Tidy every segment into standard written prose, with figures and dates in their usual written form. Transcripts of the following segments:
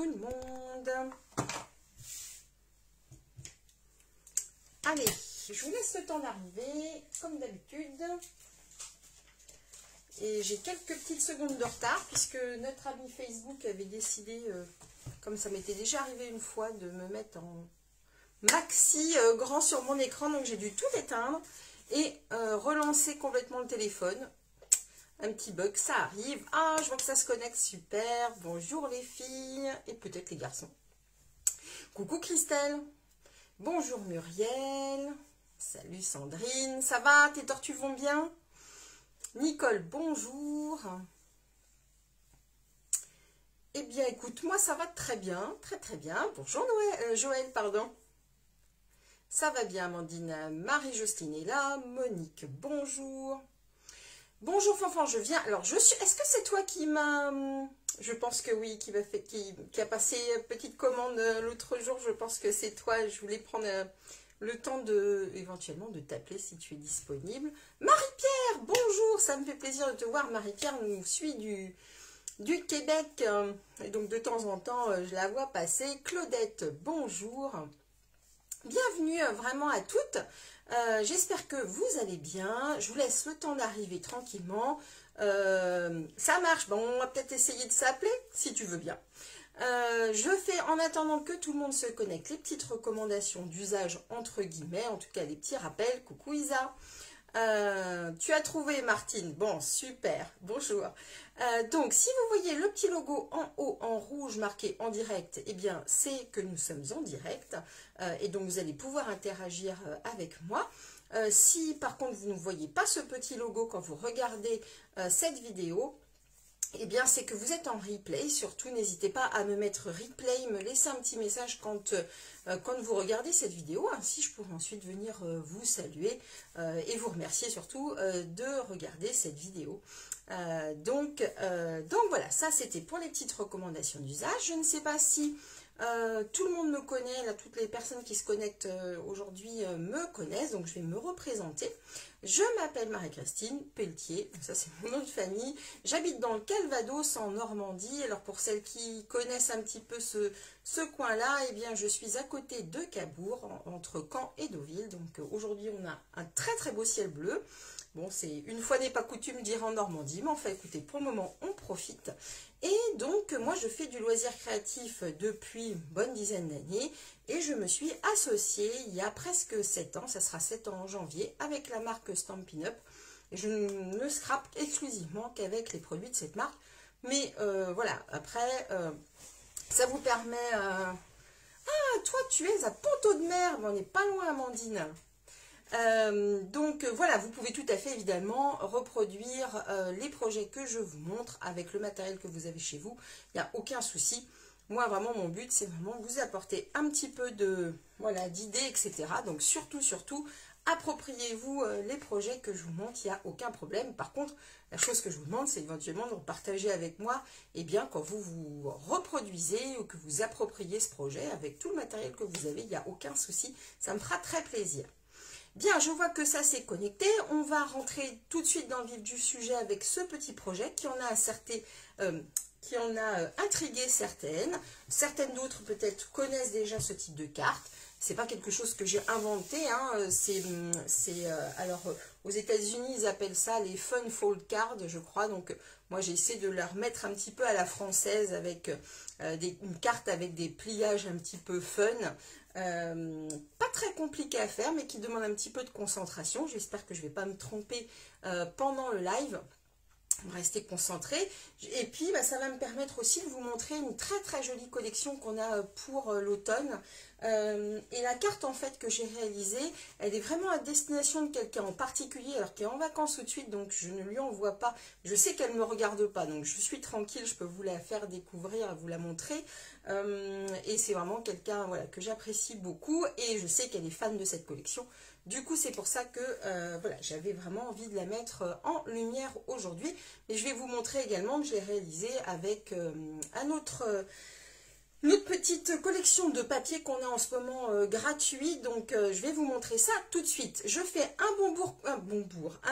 le monde. Allez, je vous laisse le temps d'arriver, comme d'habitude. Et j'ai quelques petites secondes de retard, puisque notre ami Facebook avait décidé, comme ça m'était déjà arrivé une fois, de me mettre en maxi grand sur mon écran. Donc j'ai dû tout éteindre et relancer complètement le téléphone. Un petit bug, ça arrive. Ah, je vois que ça se connecte, super. Bonjour les filles et peut-être les garçons. Coucou Christelle. Bonjour Muriel. Salut Sandrine. Ça va? Tes tortues vont bien? Nicole, bonjour. Eh bien, écoute, moi ça va très bien, très bien. Bonjour Joël, pardon. Ça va bien, Amandine. Marie-Jocelyne est là. Monique, bonjour. Bonjour Fanfan, je viens. Alors, est-ce que c'est toi qui m'a... Je pense que oui, qui a passé petite commande l'autre jour. Je pense que c'est toi. Je voulais prendre le temps éventuellement de t'appeler si tu es disponible. Marie-Pierre, bonjour. Ça me fait plaisir de te voir. Marie-Pierre nous suit du Québec. Et donc, de temps en temps, je la vois passer. Claudette, bonjour. Bienvenue vraiment à toutes. J'espère que vous allez bien. Je vous laisse le temps d'arriver tranquillement. Ça marche. Bon, on va peut-être essayer de s'appeler si tu veux bien. Je fais en attendant que tout le monde se connecte les petites recommandations d'usage entre guillemets, en tout cas les petits rappels. Coucou Isa. Tu as trouvé Martine, bon super, bonjour. Donc si vous voyez le petit logo en haut en rouge marqué en direct, eh bien c'est que nous sommes en direct et donc vous allez pouvoir interagir avec moi. Si par contre vous ne voyez pas ce petit logo quand vous regardez cette vidéo, eh bien c'est que vous êtes en replay. Surtout n'hésitez pas à me mettre replay, me laisser un petit message quand vous regardez cette vidéo, ainsi je pourrai ensuite venir vous saluer et vous remercier surtout de regarder cette vidéo. Donc voilà, ça c'était pour les petites recommandations d'usage. Je ne sais pas si tout le monde me connaît, là, toutes les personnes qui se connectent aujourd'hui me connaissent, donc je vais me représenter. Je m'appelle Marie-Christine Pelletier, ça c'est mon nom de famille. J'habite dans le Calvados en Normandie. Alors pour celles qui connaissent un petit peu ce coin-là, eh bien je suis à côté de Cabourg, entre Caen et Deauville. Donc aujourd'hui on a un très beau ciel bleu. Bon, c'est une fois n'est pas coutume dire en Normandie, mais enfin écoutez, pour le moment on profite. Et donc moi je fais du loisir créatif depuis une bonne dizaine d'années et je me suis associée il y a presque 7 ans, ça sera 7 ans en janvier, avec la marque Stampin' Up. Et je ne scrape exclusivement qu'avec les produits de cette marque. Mais voilà, après ça vous permet... Ah, toi tu es à Ponto de Mer, on n'est pas loin Amandine. Donc voilà, vous pouvez tout à fait évidemment reproduire les projets que je vous montre avec le matériel que vous avez chez vous. Il n'y a aucun souci. Moi vraiment mon but c'est vraiment vous apporter un petit peu de voilà d'idées, etc. Donc surtout appropriez-vous les projets que je vous montre, il n'y a aucun problème. Par contre, la chose que je vous demande, c'est éventuellement de partager avec moi, et bien quand vous reproduisez ou que vous appropriez ce projet avec tout le matériel que vous avez, il n'y a aucun souci. Ça me fera très plaisir. Bien, je vois que ça s'est connecté. On va rentrer tout de suite dans le vif du sujet avec ce petit projet qui en a intrigué certaines. Certaines d'autres peut-être connaissent déjà ce type de carte. C'est pas quelque chose que j'ai inventé. Hein. Alors aux États-Unis ils appellent ça les fun fold cards, je crois. Donc moi j'ai essayé de leur mettre un petit peu à la française avec une carte avec des pliages un petit peu fun. Pas très compliqué à faire mais qui demande un petit peu de concentration. J'espère que je ne vais pas me tromper pendant le live. Restez concentrés. Et puis ça va me permettre aussi de vous montrer une très jolie collection qu'on a pour l'automne. Et la carte en fait que j'ai réalisée, elle est vraiment à destination de quelqu'un en particulier, alors qui est en vacances tout de suite, donc je ne lui envoie pas. Je sais qu'elle ne me regarde pas, donc je suis tranquille, je peux vous la faire découvrir, vous la montrer. Et c'est vraiment quelqu'un voilà, que j'apprécie beaucoup et je sais qu'elle est fan de cette collection. Du coup, c'est pour ça que voilà, j'avais vraiment envie de la mettre en lumière aujourd'hui. Et je vais vous montrer également que je l'ai réalisée avec un autre Notre petite collection de papier qu'on a en ce moment gratuit, donc je vais vous montrer ça tout de suite. Je fais un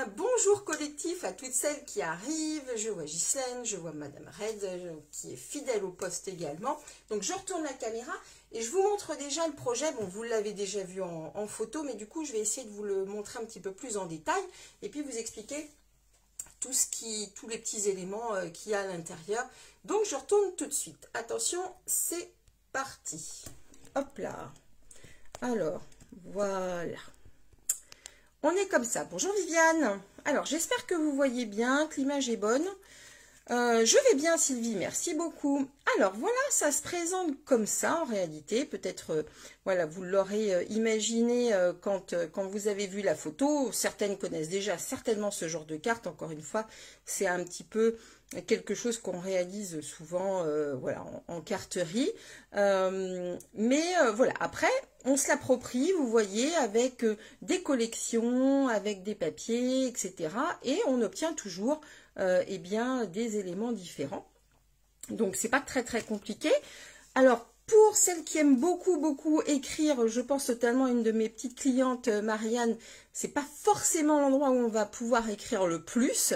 bonjour collectif à toutes celles qui arrivent. Je vois Ghislaine, je vois Madame Red qui est fidèle au poste également. Donc je retourne la caméra et je vous montre déjà le projet. Bon, vous l'avez déjà vu en photo, mais du coup je vais essayer de vous le montrer un petit peu plus en détail et puis vous expliquer tous les petits éléments qu'il y a à l'intérieur. Donc je retourne tout de suite. Attention, c'est parti. Hop là. Alors, voilà. On est comme ça. Bonjour Viviane. Alors, j'espère que vous voyez bien, que l'image est bonne. Je vais bien Sylvie, merci beaucoup. Alors voilà, ça se présente comme ça en réalité. Peut-être, voilà, vous l'aurez imaginé quand vous avez vu la photo. Certaines connaissent déjà certainement ce genre de carte. Encore une fois, c'est un petit peu quelque chose qu'on réalise souvent voilà, en carterie. Mais voilà, après, on se l'approprie, vous voyez, avec des collections, avec des papiers, etc. Et on obtient toujours eh bien, des éléments différents. Donc, c'est pas très compliqué. Alors, pour celles qui aiment beaucoup écrire, je pense totalement à une de mes petites clientes, Marianne, c'est pas forcément l'endroit où on va pouvoir écrire le plus.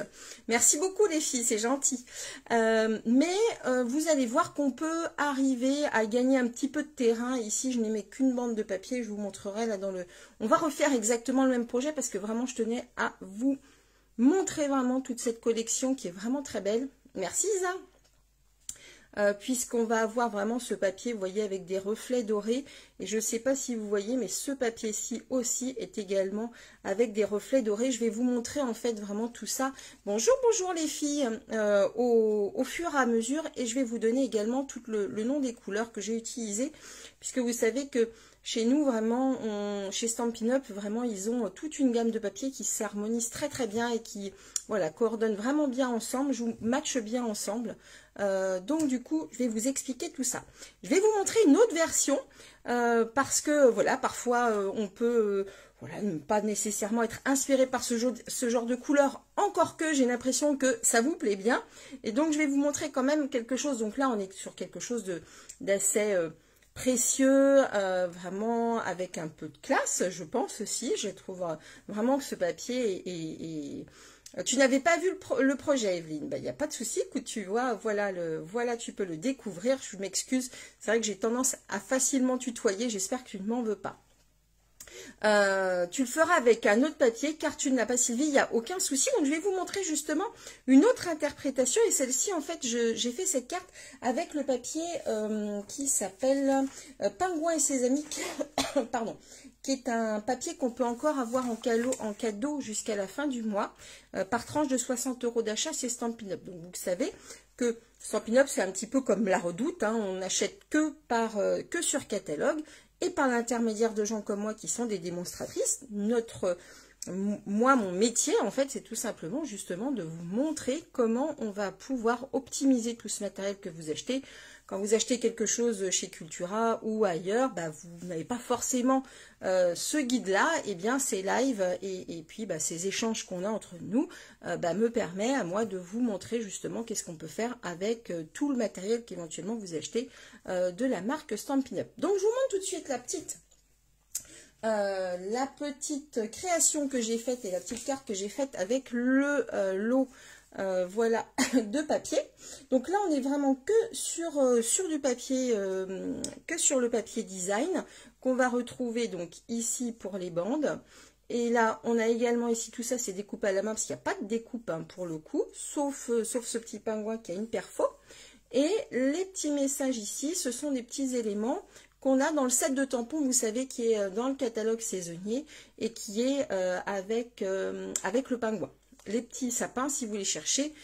Merci beaucoup les filles, c'est gentil. Mais vous allez voir qu'on peut arriver à gagner un petit peu de terrain. Ici, je n'aimais qu'une bande de papier, je vous montrerai là dans le... On va refaire exactement le même projet parce que vraiment, je tenais à vous montrer vraiment toute cette collection qui est vraiment très belle. Merci Isa. Puisqu'on va avoir vraiment ce papier, vous voyez, avec des reflets dorés. Et je ne sais pas si vous voyez, mais ce papier-ci aussi est également avec des reflets dorés. Je vais vous montrer en fait vraiment tout ça. Bonjour les filles, au fur et à mesure. Et je vais vous donner également tout le nom des couleurs que j'ai utilisées. Puisque vous savez que chez nous, vraiment, chez Stampin' Up, vraiment, ils ont toute une gamme de papiers qui s'harmonisent très bien et qui, voilà, coordonnent vraiment bien ensemble, matchent bien ensemble. Donc, du coup, je vais vous expliquer tout ça. Je vais vous montrer une autre version parce que, voilà, parfois, on peut... voilà, ne pas nécessairement être inspiré par ce genre de couleur, encore que j'ai l'impression que ça vous plaît bien. Et donc, je vais vous montrer quand même quelque chose. Donc là, on est sur quelque chose d'assez précieux, vraiment avec un peu de classe, je pense aussi. Je trouve vraiment que ce papier est... Tu n'avais pas vu le projet, Evelyne. Ben, il n'y a pas de souci. Écoute, tu vois, voilà, tu peux le découvrir. Je m'excuse. C'est vrai que j'ai tendance à facilement tutoyer. J'espère que tu ne m'en veux pas. Tu le feras avec un autre papier car tu ne l'as pas Sylvie, il n'y a aucun souci. Donc je vais vous montrer justement une autre interprétation et celle-ci en fait j'ai fait cette carte avec le papier qui s'appelle Pingouin et ses amis pardon, qui est un papier qu'on peut encore avoir en cadeau jusqu'à la fin du mois par tranche de 60 € d'achat chez Stampin' Up. Donc vous savez que Stampin' Up c'est un petit peu comme la Redoute, hein, on n'achète que sur catalogue. Et par l'intermédiaire de gens comme moi qui sont des démonstratrices, mon métier, en fait, c'est tout simplement justement de vous montrer comment on va pouvoir optimiser tout ce matériel que vous achetez. Quand vous achetez quelque chose chez Cultura ou ailleurs, bah, vous n'avez pas forcément ce guide-là, et bien ces lives et puis bah, ces échanges qu'on a entre nous bah, me permet à moi de vous montrer justement qu'est-ce qu'on peut faire avec tout le matériel qu'éventuellement vous achetez de la marque Stampin' Up. Donc je vous montre tout de suite la petite création que j'ai faite et la petite carte que j'ai faite avec le lot voilà, de papier. Donc là, on est vraiment que sur du papier, que sur le papier design qu'on va retrouver donc ici pour les bandes. Et là, on a également ici tout ça, c'est découpé à la main parce qu'il n'y a pas de découpe hein, pour le coup, sauf ce petit pingouin qui a une perfo. Et les petits messages ici, ce sont des petits éléments qu'on a dans le set de tampons, vous savez, qui est dans le catalogue saisonnier et qui est avec le pingouin. Les petits sapins, si vous les cherchez.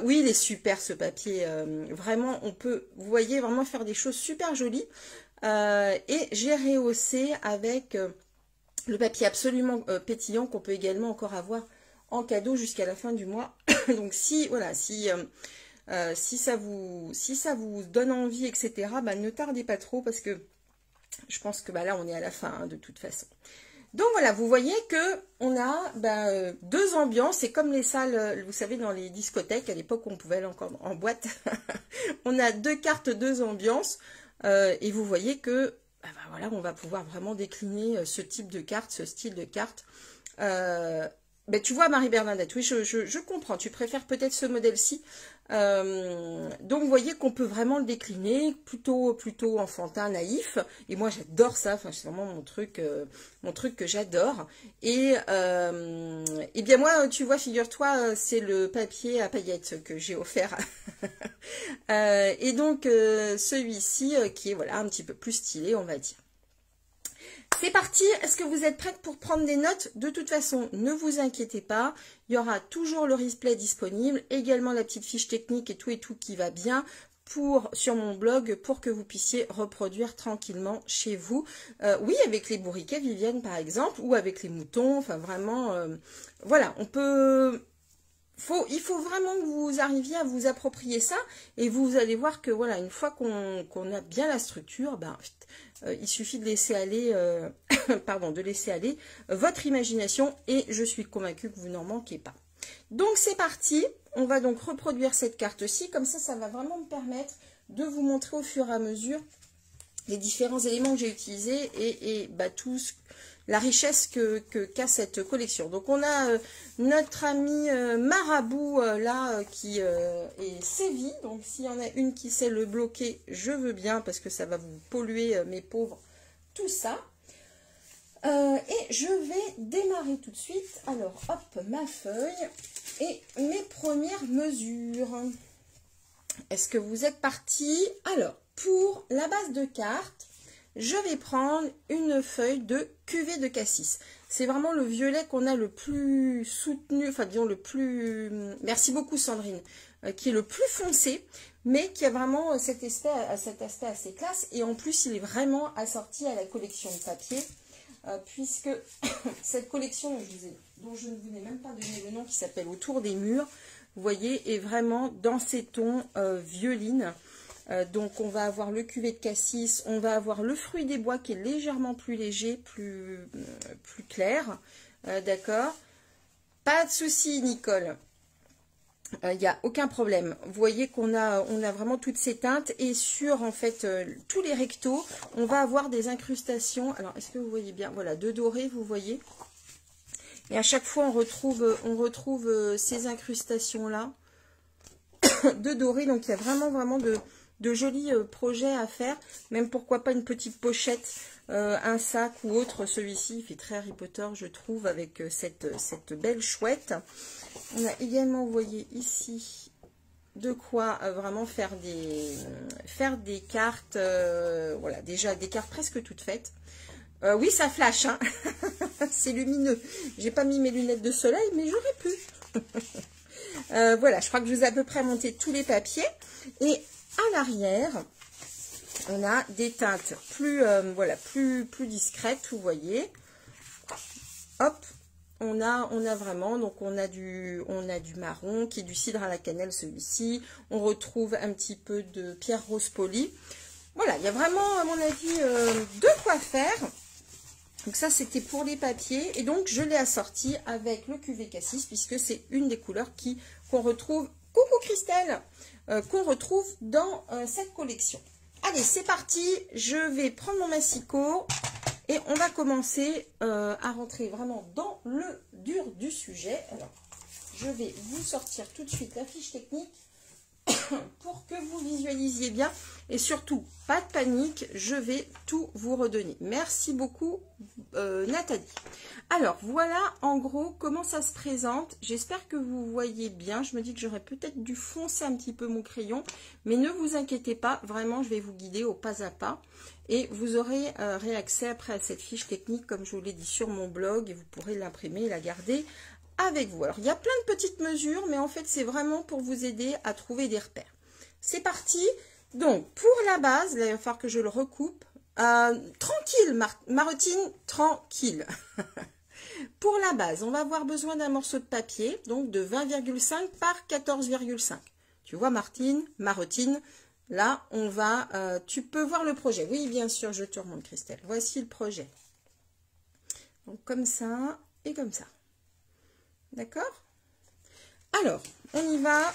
Oui, il est super ce papier. Vraiment, on peut, vous voyez, vraiment faire des choses super jolies. Et j'ai rehaussé avec le papier absolument pétillant qu'on peut également encore avoir en cadeau jusqu'à la fin du mois. Donc si, voilà, si ça vous donne envie, etc., bah, ne tardez pas trop parce que je pense que bah, là, on est à la fin hein, de toute façon. Donc voilà, vous voyez que on a deux ambiances, c'est comme les salles, vous savez, dans les discothèques, à l'époque on pouvait aller encore en boîte. On a deux cartes, deux ambiances. Et vous voyez que, ben voilà, on va pouvoir vraiment décliner ce type de carte, ce style de carte. Ben, tu vois, Marie-Bernadette, oui, je comprends. Tu préfères peut-être ce modèle-ci. Donc, vous voyez qu'on peut vraiment le décliner, plutôt enfantin, naïf. Et moi, j'adore ça. Enfin, c'est vraiment mon truc que j'adore. Et bien moi, tu vois, figure-toi, c'est le papier à paillettes que j'ai offert. Et donc, celui-ci, qui est voilà un petit peu plus stylé, on va dire. C'est parti, est-ce que vous êtes prête pour prendre des notes? De toute façon, ne vous inquiétez pas, il y aura toujours le replay disponible, également la petite fiche technique et tout qui va bien sur mon blog pour que vous puissiez reproduire tranquillement chez vous. Oui, avec les bourriquets Vivienne par exemple, ou avec les moutons, enfin vraiment, voilà, on peut... Il faut vraiment que vous arriviez à vous approprier ça et vous allez voir que voilà, une fois qu'on a bien la structure, ben, il suffit de laisser aller, pardon, de laisser aller votre imagination et je suis convaincue que vous n'en manquez pas. Donc c'est parti, on va donc reproduire cette carte-ci, comme ça va vraiment me permettre de vous montrer au fur et à mesure les différents éléments que j'ai utilisés et bah, la richesse qu'a cette collection. Donc on a notre ami Marabout là qui est sévi. Donc s'il y en a une qui sait le bloquer, je veux bien parce que ça va vous polluer mes pauvres tout ça. Et je vais démarrer tout de suite. Alors hop, ma feuille et mes premières mesures. Est-ce que vous êtes partis? Alors pour la base de carte, je vais prendre une feuille de cuvée de cassis. C'est vraiment le violet qu'on a le plus soutenu, enfin disons le plus... Merci beaucoup Sandrine. Qui est le plus foncé, mais qui a vraiment cet aspect assez classe. Et en plus, il est vraiment assorti à la collection de papier, puisque cette collection dont je ne vous ai même pas donné le nom, qui s'appelle Autour des murs, vous voyez, est vraiment dans ces tons violines. Donc on va avoir le cuvet de cassis, on va avoir le fruit des bois qui est légèrement plus léger, plus clair, d'accord. Pas de souci Nicole, il n'y a aucun problème. Vous voyez qu'on a vraiment toutes ces teintes et sur en fait tous les rectos, on va avoir des incrustations. Alors est-ce que vous voyez bien? Voilà, de doré, vous voyez. Et à chaque fois on retrouve ces incrustations là de doré. Donc il y a vraiment de jolis projets à faire, même pourquoi pas une petite pochette, un sac ou autre. Celui-ci il fait très Harry Potter je trouve, avec cette belle chouette. On a également, vous voyez ici, de quoi vraiment faire des cartes, voilà, déjà des cartes presque toutes faites. Oui, ça flash, hein. C'est lumineux. J'ai pas mis mes lunettes de soleil, mais j'aurais pu. Voilà, je crois que je vous ai à peu près monté tous les papiers. Et à l'arrière, on a des teintes voilà, plus discrètes, vous voyez. Hop, on a vraiment, donc on a du marron, qui est du cidre à la cannelle, celui-ci. On retrouve un petit peu de pierre rose polie. Voilà, il y a vraiment, à mon avis, de quoi faire. Donc ça, c'était pour les papiers. Et donc, je l'ai assorti avec le cuvet cassis, puisque c'est une des couleurs qu'on retrouve, coucou Christelle, qu'on retrouve dans cette collection. Allez, c'est parti. Je vais prendre mon massicot et on va commencer à rentrer vraiment dans le dur du sujet. Alors, je vais vous sortir tout de suite la fiche technique pour que vous visualisiez bien et surtout pas de panique, je vais tout vous redonner. Merci beaucoup Nathalie. Alors voilà en gros comment ça se présente. J'espère que vous voyez bien. Je me dis que j'aurais peut-être dû foncer un petit peu mon crayon, mais ne vous inquiétez pas, vraiment je vais vous guider au pas à pas et vous aurez réaccès après à cette fiche technique comme je vous l'ai dit sur mon blog et vous pourrez l'imprimer et la garder avec vous. Alors, il y a plein de petites mesures, mais en fait, c'est vraiment pour vous aider à trouver des repères. C'est parti. Donc, pour la base, là, il va falloir que je le recoupe. Tranquille, Marotine, tranquille. Pour la base, on va avoir besoin d'un morceau de papier, donc de 20,5 par 14,5. Tu vois, Marotine, là, on va... tu peux voir le projet. Oui, bien sûr, je te remonte, Christelle. Voici le projet. Donc, comme ça et comme ça. D'accord? Alors, on y va.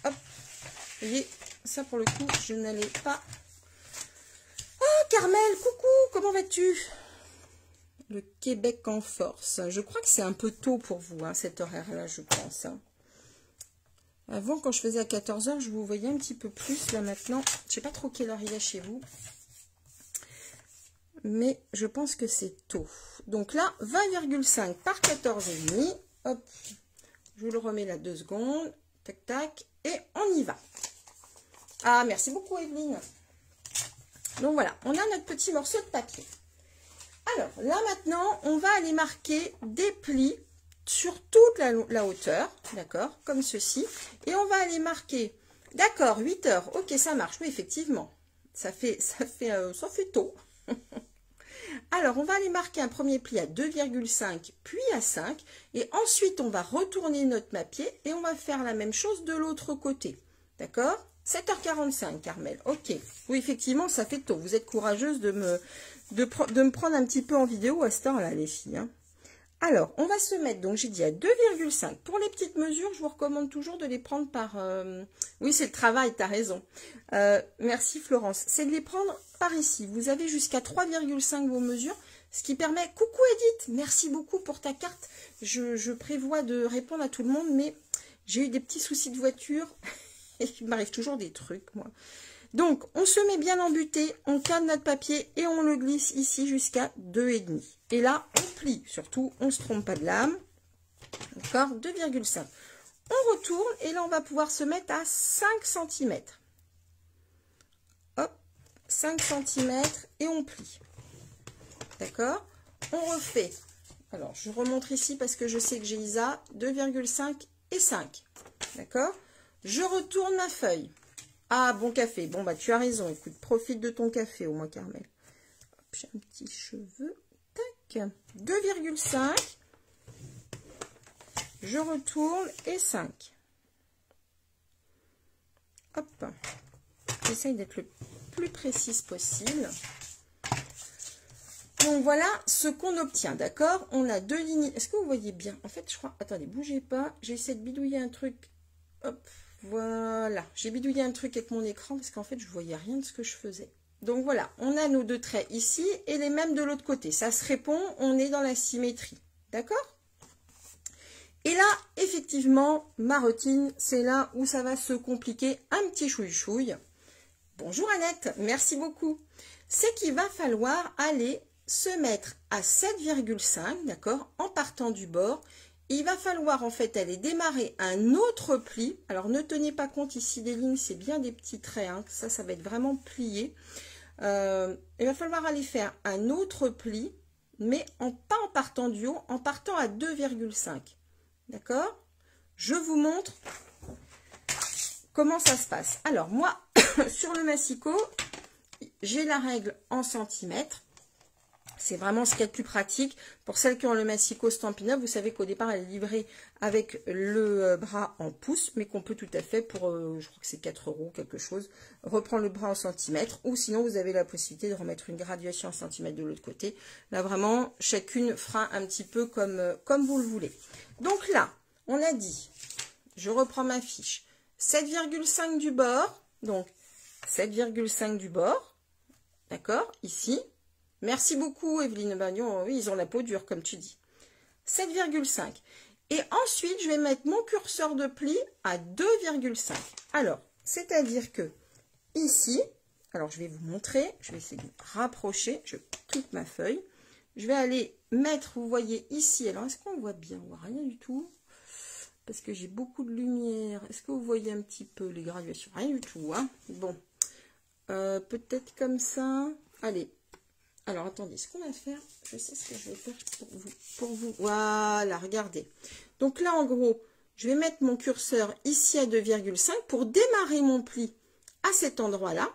Hop. Vous voyez, ça pour le coup, je n'allais pas Carmel, coucou, comment vas-tu? Le Québec en force. Je crois que c'est un peu tôt pour vous, hein, cet horaire-là, je pense. Hein. Avant, quand je faisais à 14 h, je vous voyais un petit peu plus. Là, maintenant, je ne sais pas trop quelle heure il est chez vous. Mais je pense que c'est tôt. Donc là, 20,5 par 14,5. Hop, je le remets là 2 secondes. Tac, tac. Et on y va. Ah, merci beaucoup, Evelyne. Donc voilà, on a notre petit morceau de papier. Alors, là maintenant, on va aller marquer des plis sur toute la hauteur, d'accord, comme ceci. Et on va aller marquer, d'accord, 8 heures, ok, ça marche, oui, effectivement. Ça fait tôt. Alors, on va aller marquer un premier pli à 2,5, puis à 5. Et ensuite, on va retourner notre papier et on va faire la même chose de l'autre côté. D'accord? 7h45, Carmel. Ok. Oui, effectivement, ça fait tôt. Vous êtes courageuse de me prendre un petit peu en vidéo à ce temps-là, les filles. Hein. Alors, on va se mettre, donc j'ai dit à 2,5. Pour les petites mesures, je vous recommande toujours de les prendre par... Oui, c'est le travail, tu as raison. Merci Florence. C'est de les prendre par ici. Vous avez jusqu'à 3,5 vos mesures, ce qui permet... Coucou Edith, merci beaucoup pour ta carte. Je prévois de répondre à tout le monde, mais j'ai eu des petits soucis de voiture. Et il m'arrive toujours des trucs, moi. Donc, on se met bien embuté, on cadre notre papier et on le glisse ici jusqu'à 2,5. Et là, on plie. Surtout, on ne se trompe pas de lame. D'accord, 2,5. On retourne et là, on va pouvoir se mettre à 5 cm. Hop, 5 cm et on plie. D'accord, on refait. Alors, je remonte ici parce que je sais que j'ai Isa. 2,5 et 5. D'accord, je retourne ma feuille. Ah, bon café. Bon, bah, tu as raison. Écoute, profite de ton café au moins, Carmel. J'ai un petit cheveu. Tac. 2,5. Je retourne et 5. Hop. J'essaye d'être le plus précise possible. Donc, voilà ce qu'on obtient, d'accord? On a 2 lignes. Est-ce que vous voyez bien? En fait, je crois... Attendez, bougez pas. J'essaie de bidouiller un truc. Hop. Voilà, j'ai bidouillé un truc avec mon écran parce qu'en fait, je ne voyais rien de ce que je faisais. Donc voilà, on a nos 2 traits ici et les mêmes de l'autre côté. Ça se répond, on est dans la symétrie. D'accord? Et là, effectivement, ma routine, c'est là où ça va se compliquer un petit chouille-chouille. Bonjour Annette, merci beaucoup. C'est qu'il va falloir aller se mettre à 7,5, d'accord, en partant du bord. Il va falloir en fait aller démarrer un autre pli. Alors ne tenez pas compte ici des lignes, c'est bien des petits traits. Hein. Ça va être vraiment plié. Il va falloir aller faire un autre pli, mais pas en partant du haut, en partant à 2,5. D'accord? Je vous montre comment ça se passe. Alors moi, sur le massicot, j'ai la règle en centimètres. C'est vraiment ce qu'il y a de plus pratique. Pour celles qui ont le massicot Stampin' Up, vous savez qu'au départ, elle est livrée avec le bras en pouces, mais qu'on peut tout à fait, pour, je crois que c'est 4 € quelque chose, reprendre le bras en centimètres. Ou sinon, vous avez la possibilité de remettre une graduation en centimètres de l'autre côté. Là, vraiment, chacune fera un petit peu comme vous le voulez. Donc là, on a dit, je reprends ma fiche, 7,5 du bord. Donc, 7,5 du bord. D'accord, ici. Merci beaucoup, Evelyne Bagnon. Oui, ils ont la peau dure, comme tu dis. 7,5. Et ensuite, je vais mettre mon curseur de pli à 2,5. Alors, c'est-à-dire que ici, alors je vais vous montrer, je vais essayer de rapprocher, je quitte ma feuille. Je vais aller mettre, vous voyez ici, alors est-ce qu'on voit bien? On voit rien du tout, parce que j'ai beaucoup de lumière. Est-ce que vous voyez un petit peu les graduations? Rien du tout, hein. Bon, peut-être comme ça. Allez. Alors, attendez, ce qu'on va faire, je sais ce que je vais faire pour vous. Voilà, regardez. Donc là, en gros, je vais mettre mon curseur ici à 2,5 pour démarrer mon pli à cet endroit-là.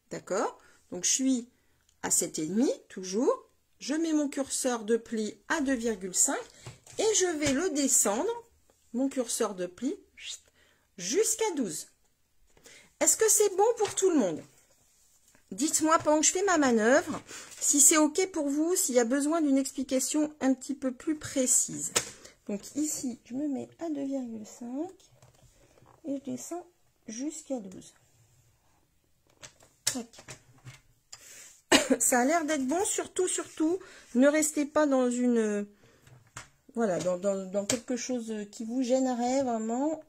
D'accord? Donc, je suis à 7,5, toujours. Je mets mon curseur de pli à 2,5 et je vais le descendre, mon curseur de pli, jusqu'à 12. Est-ce que c'est bon pour tout le monde? Dites-moi pendant que je fais ma manœuvre, si c'est OK pour vous, s'il y a besoin d'une explication un petit peu plus précise. Donc ici, je me mets à 2,5 et je descends jusqu'à 12. Tac. Ça a l'air d'être bon, surtout, ne restez pas dans une... Voilà, dans quelque chose qui vous gênerait, vraiment.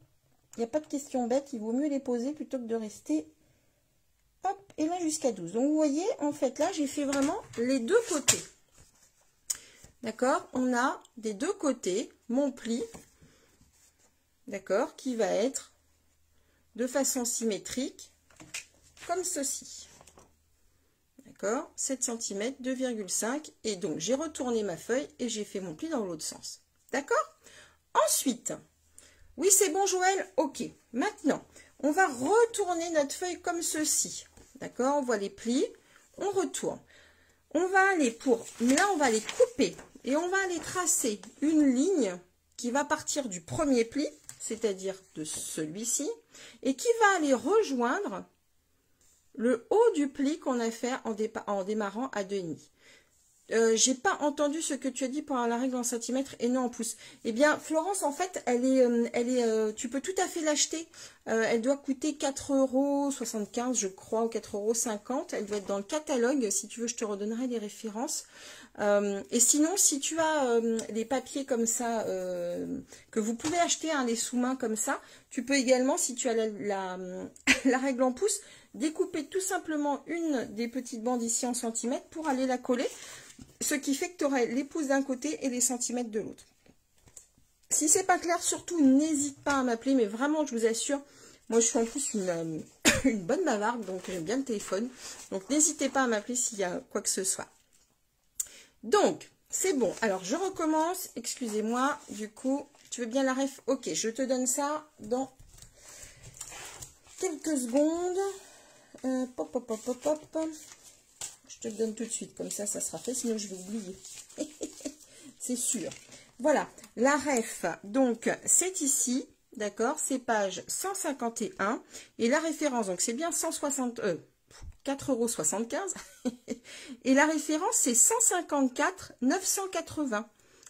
Il n'y a pas de questions bêtes, il vaut mieux les poser plutôt que de rester... Hop, et là jusqu'à 12. Donc, vous voyez, en fait, là, j'ai fait vraiment les deux côtés. D'accord? On a des deux côtés mon pli, d'accord, qui va être de façon symétrique, comme ceci. D'accord? 7 cm, 2,5. Et donc, j'ai retourné ma feuille et j'ai fait mon pli dans l'autre sens. D'accord? Ensuite, oui, c'est bon, Joël? Ok. Maintenant, on va retourner notre feuille comme ceci. D'accord? On voit les plis, on retourne. On va aller là, on va les couper et on va aller tracer une ligne qui va partir du premier pli, c'est-à-dire de celui-ci, et qui va aller rejoindre le haut du pli qu'on a fait en démarrant à 2,5. J'ai pas entendu ce que tu as dit pour la règle en centimètres et non en pouces. Eh bien, Florence, en fait, tu peux tout à fait l'acheter. Elle doit coûter 4,75 € je crois, ou 4,50 €. Elle doit être dans le catalogue. Si tu veux, je te redonnerai les références. Et sinon, si tu as les papiers comme ça, que vous pouvez acheter, hein, les sous-mains comme ça, tu peux également, si tu as la règle en pouces, découper tout simplement une des petites bandes ici en centimètres pour aller la coller. Ce qui fait que tu aurais les pouces d'un côté et les centimètres de l'autre. Si c'est pas clair, surtout, n'hésite pas à m'appeler. Mais vraiment, je vous assure, moi, je suis en plus une bonne bavarde, donc j'aime bien le téléphone. Donc, n'hésitez pas à m'appeler s'il y a quoi que ce soit. Donc, c'est bon. Alors, je recommence. Excusez-moi. Du coup, tu veux bien la ref? Ok, je te donne ça dans quelques secondes. Pop, pop, pop, pop, pop. Je te le donne tout de suite, comme ça sera fait, sinon je vais oublier. C'est sûr. Voilà, la ref, donc c'est ici, d'accord, c'est page 151. Et la référence, donc c'est bien 4,75 €. Et la référence, c'est 154 980.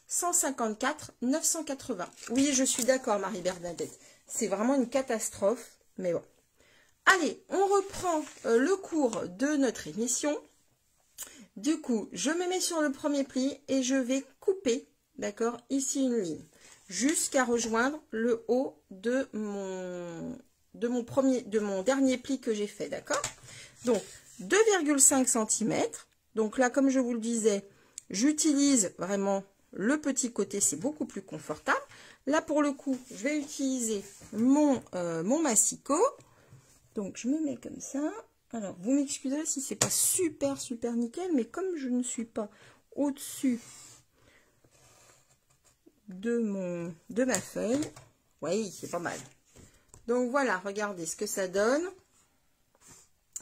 154 980. Oui, je suis d'accord, Marie-Bernadette. C'est vraiment une catastrophe, mais bon. Allez, on reprend le cours de notre émission. Du coup, je me mets sur le premier pli et je vais couper, d'accord, ici une ligne, jusqu'à rejoindre le haut de mon dernier pli que j'ai fait, d'accord? Donc, 2,5 cm. Donc là, comme je vous le disais, j'utilise vraiment le petit côté, c'est beaucoup plus confortable. Là, pour le coup, je vais utiliser mon massicot. Donc, je me mets comme ça. Alors, vous m'excuserez si c'est pas super nickel, mais comme je ne suis pas au-dessus de ma feuille, oui, c'est pas mal. Donc voilà, regardez ce que ça donne.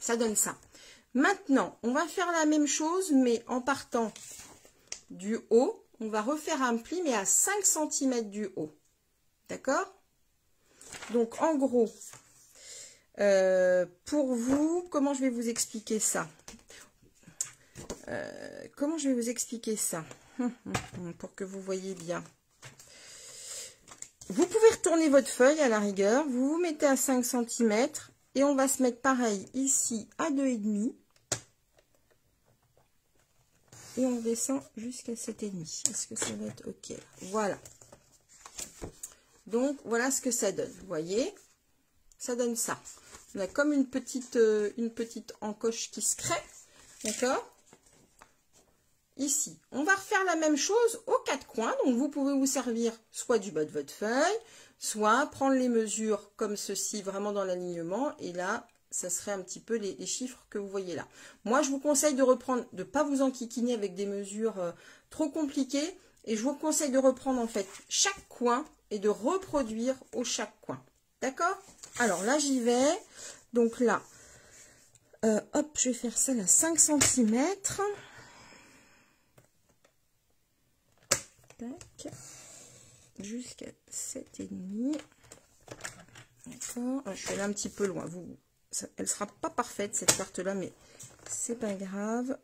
Ça donne ça. Maintenant, on va faire la même chose, mais en partant du haut. On va refaire un pli, mais à 5 cm du haut. D'accord? Donc, en gros... pour vous, comment je vais vous expliquer ça? Comment je vais vous expliquer ça pour que vous voyez bien? Vous pouvez retourner votre feuille à la rigueur, vous vous mettez à 5 cm et on va se mettre pareil ici à 2,5 et on descend jusqu'à 7,5. Est-ce que ça va être ok? Voilà. Donc, voilà ce que ça donne. Vous voyez? Ça donne ça. On a comme une petite encoche qui se crée. D'accord? Ici. On va refaire la même chose aux quatre coins. Donc, vous pouvez vous servir soit du bas de votre feuille, soit prendre les mesures comme ceci, vraiment dans l'alignement. Et là, ça serait un petit peu les chiffres que vous voyez là. Moi, je vous conseille de reprendre, de ne pas vous enquiquiner avec des mesures trop compliquées. Et je vous conseille de reprendre en fait chaque coin et de reproduire au chaque coin. D'accord? Alors là, j'y vais. Donc là, hop, je vais faire ça à 5 cm. Tac. Jusqu'à 7,5. D'accord. Je suis allée un petit peu loin. Elle ne sera pas parfaite, cette carte-là, mais c'est pas grave.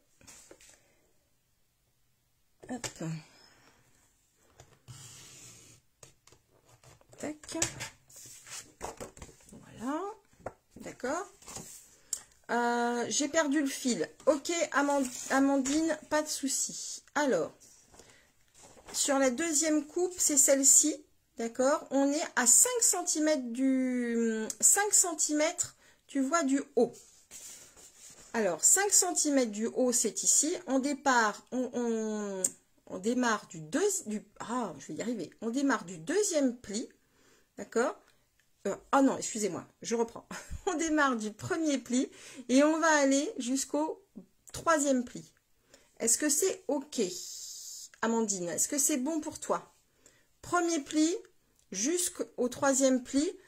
Hop. Tac. Voilà. D'accord. J'ai perdu le fil. Ok, Amandine, pas de souci. Alors, sur la deuxième coupe, c'est celle-ci. D'accord? On est à 5 cm tu vois, du haut. Alors, 5 cm du haut, c'est ici. On démarre, on démarre du je vais y arriver. On démarre du deuxième pli. D'accord? Oh non, excusez-moi, je reprends. On démarre du premier pli et on va aller jusqu'au troisième pli. Est-ce que c'est OK, Amandine? Est-ce que c'est bon pour toi? Premier pli jusqu'au troisième pli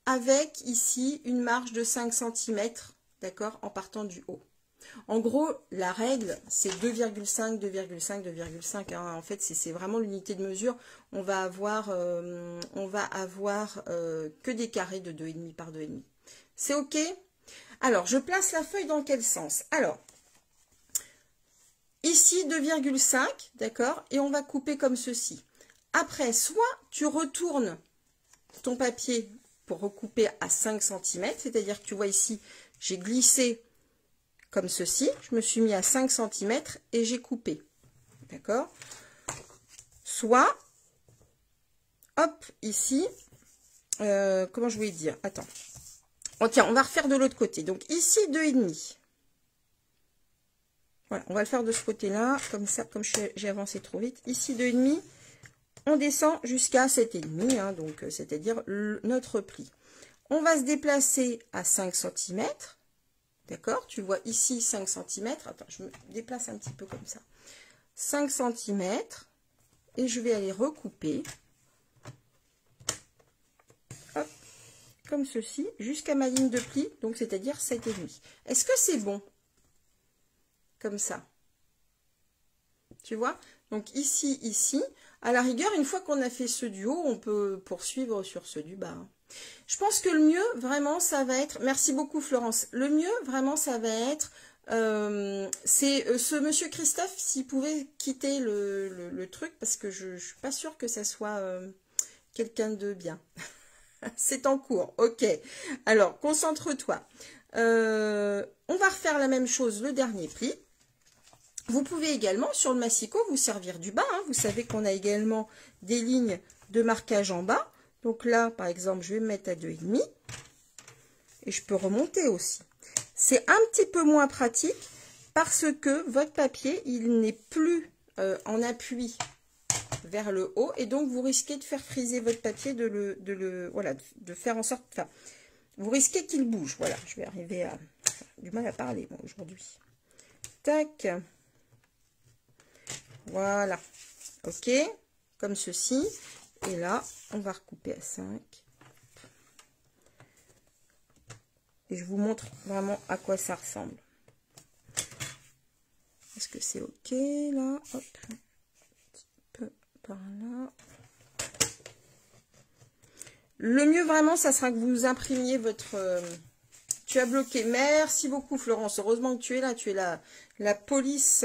avec ici une marge de 5 cm, d'accord, en partant du haut. En gros, la règle, c'est 2,5, 2,5, 2,5. Hein. En fait, c'est vraiment l'unité de mesure. On va avoir que des carrés de 2,5 par 2,5. C'est OK? Alors, je place la feuille dans quel sens? Alors, ici, 2,5, d'accord? Et on va couper comme ceci. Après, soit tu retournes ton papier pour recouper à 5 cm, c'est-à-dire que tu vois ici, j'ai glissé comme ceci, je me suis mis à 5 cm et j'ai coupé, d'accord? Soit, hop, ici, comment je voulais dire? Attends, oh, tiens, on va refaire de l'autre côté. Donc ici, 2,5. Voilà, on va le faire de ce côté-là, comme ça, comme j'ai avancé trop vite. Ici, 2,5. On descend jusqu'à 7,5, hein, donc c'est-à-dire notre pli. On va se déplacer à 5 cm. D'accord? Tu vois ici 5 cm. Attends, je me déplace un petit peu comme ça. 5 cm. Et je vais aller recouper. Hop, comme ceci, jusqu'à ma ligne de pli. Donc, c'est-à-dire 7,5. Est-ce que c'est bon? Comme ça. Tu vois? Donc, ici, ici. À la rigueur, une fois qu'on a fait ceux du haut, on peut poursuivre sur ceux du bas. Je pense que le mieux, vraiment, ça va être... Merci beaucoup, Florence. Le mieux, vraiment, ça va être... c'est ce monsieur Christophe, s'il pouvait quitter le truc, parce que je ne suis pas sûre que ça soit quelqu'un de bien. C'est en cours, ok. Alors, concentre-toi. On va refaire la même chose, le dernier pli. Vous pouvez également, sur le massicot, vous servir du bas. Hein. Vous savez qu'on a également des lignes de marquage en bas. Donc là, par exemple, je vais me mettre à 2,5. Et je peux remonter aussi. C'est un petit peu moins pratique parce que votre papier, il n'est plus en appui vers le haut. Et donc, vous risquez de faire friser votre papier, voilà, de faire en sorte... Enfin, vous risquez qu'il bouge. Voilà, je vais arriver à... du mal à parler, moi, aujourd'hui. Tac. Voilà. OK. Comme ceci. Et là, on va recouper à 5. Et je vous montre vraiment à quoi ça ressemble. Est-ce que c'est OK, là? Hop. Un petit peu par là. Le mieux, vraiment, ça sera que vous imprimiez votre... Tu as bloqué. Merci beaucoup, Florence. Heureusement que tu es là. Tu es la police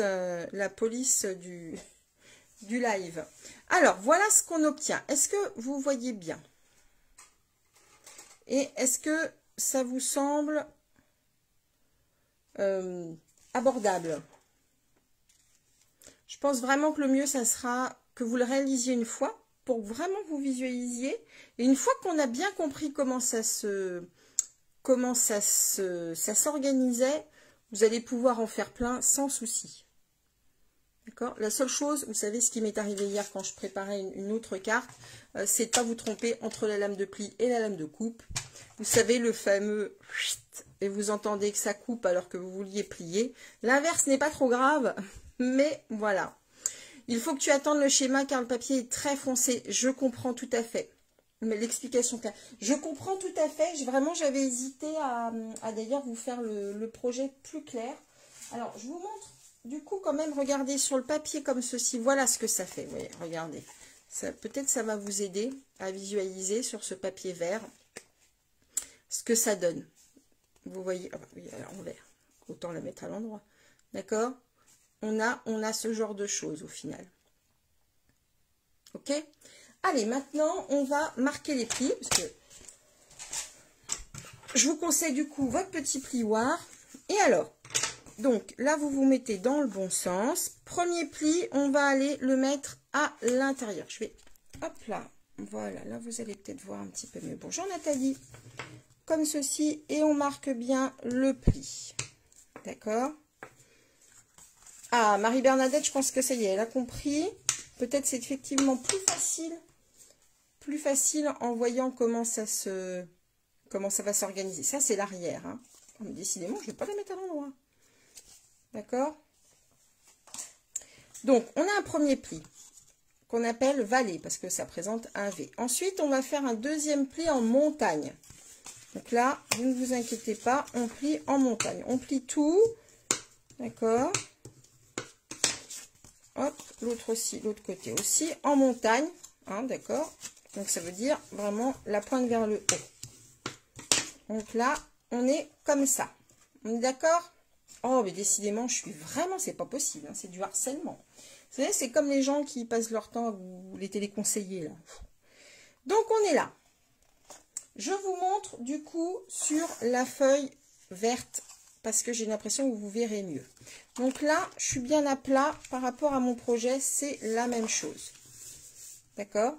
du live. Alors, voilà ce qu'on obtient. Est-ce que vous voyez bien? Et est-ce que ça vous semble abordable? Je pense vraiment que le mieux, ça sera que vous le réalisiez une fois pour vraiment vous visualisiez. Et une fois qu'on a bien compris comment ça s'organisait, vous allez pouvoir en faire plein sans souci. D'accord? La seule chose, vous savez ce qui m'est arrivé hier quand je préparais une autre carte, c'est de ne pas vous tromper entre la lame de pli et la lame de coupe. Vous savez, le fameux et vous entendez que ça coupe alors que vous vouliez plier. L'inverse n'est pas trop grave, mais voilà. Il faut que tu attendes le schéma car le papier est très foncé. Je comprends tout à fait. Mais l'explication claire. Je comprends tout à fait. Vraiment, j'avais hésité à d'ailleurs vous faire le projet plus clair. Alors, je vous montre. Du coup, quand même, regardez sur le papier comme ceci. Voilà ce que ça fait. Vous voyez, regardez. Peut-être ça va vous aider à visualiser sur ce papier vert ce que ça donne. Vous voyez, oh, oui, à l'envers. Autant la mettre à l'endroit. D'accord? On a ce genre de choses au final. Ok? Allez, maintenant, on va marquer les plis. Parce que je vous conseille du coup votre petit plioir. Et alors, donc là, vous vous mettez dans le bon sens. Premier pli, on va aller le mettre à l'intérieur. Je vais, hop là, voilà, là vous allez peut-être voir un petit peu mieux. Bonjour Nathalie. Comme ceci, et on marque bien le pli. D'accord? Ah, Marie-Bernadette, je pense que ça y est, elle a compris. Peut-être c'est effectivement plus facile en voyant comment ça va s'organiser. Ça, c'est l'arrière. Hein. Décidément, je ne vais pas la mettre à l'endroit. D'accord? Donc, on a un premier pli qu'on appelle vallée parce que ça présente un V. Ensuite, on va faire un deuxième pli en montagne. Donc là, vous ne vous inquiétez pas, on plie en montagne. On plie tout. D'accord? Hop, l'autre aussi, l'autre côté aussi, en montagne. Hein, d'accord? Donc, ça veut dire vraiment la pointe vers le haut. Donc là, on est comme ça. On est d'accord? Oh, mais décidément, je suis vraiment, c'est pas possible. Hein, c'est du harcèlement. Vous savez, c'est comme les gens qui passent leur temps, ou les téléconseillers, là. Donc, on est là. Je vous montre, du coup, sur la feuille verte, parce que j'ai l'impression que vous verrez mieux. Donc là, je suis bien à plat par rapport à mon projet, c'est la même chose. D'accord?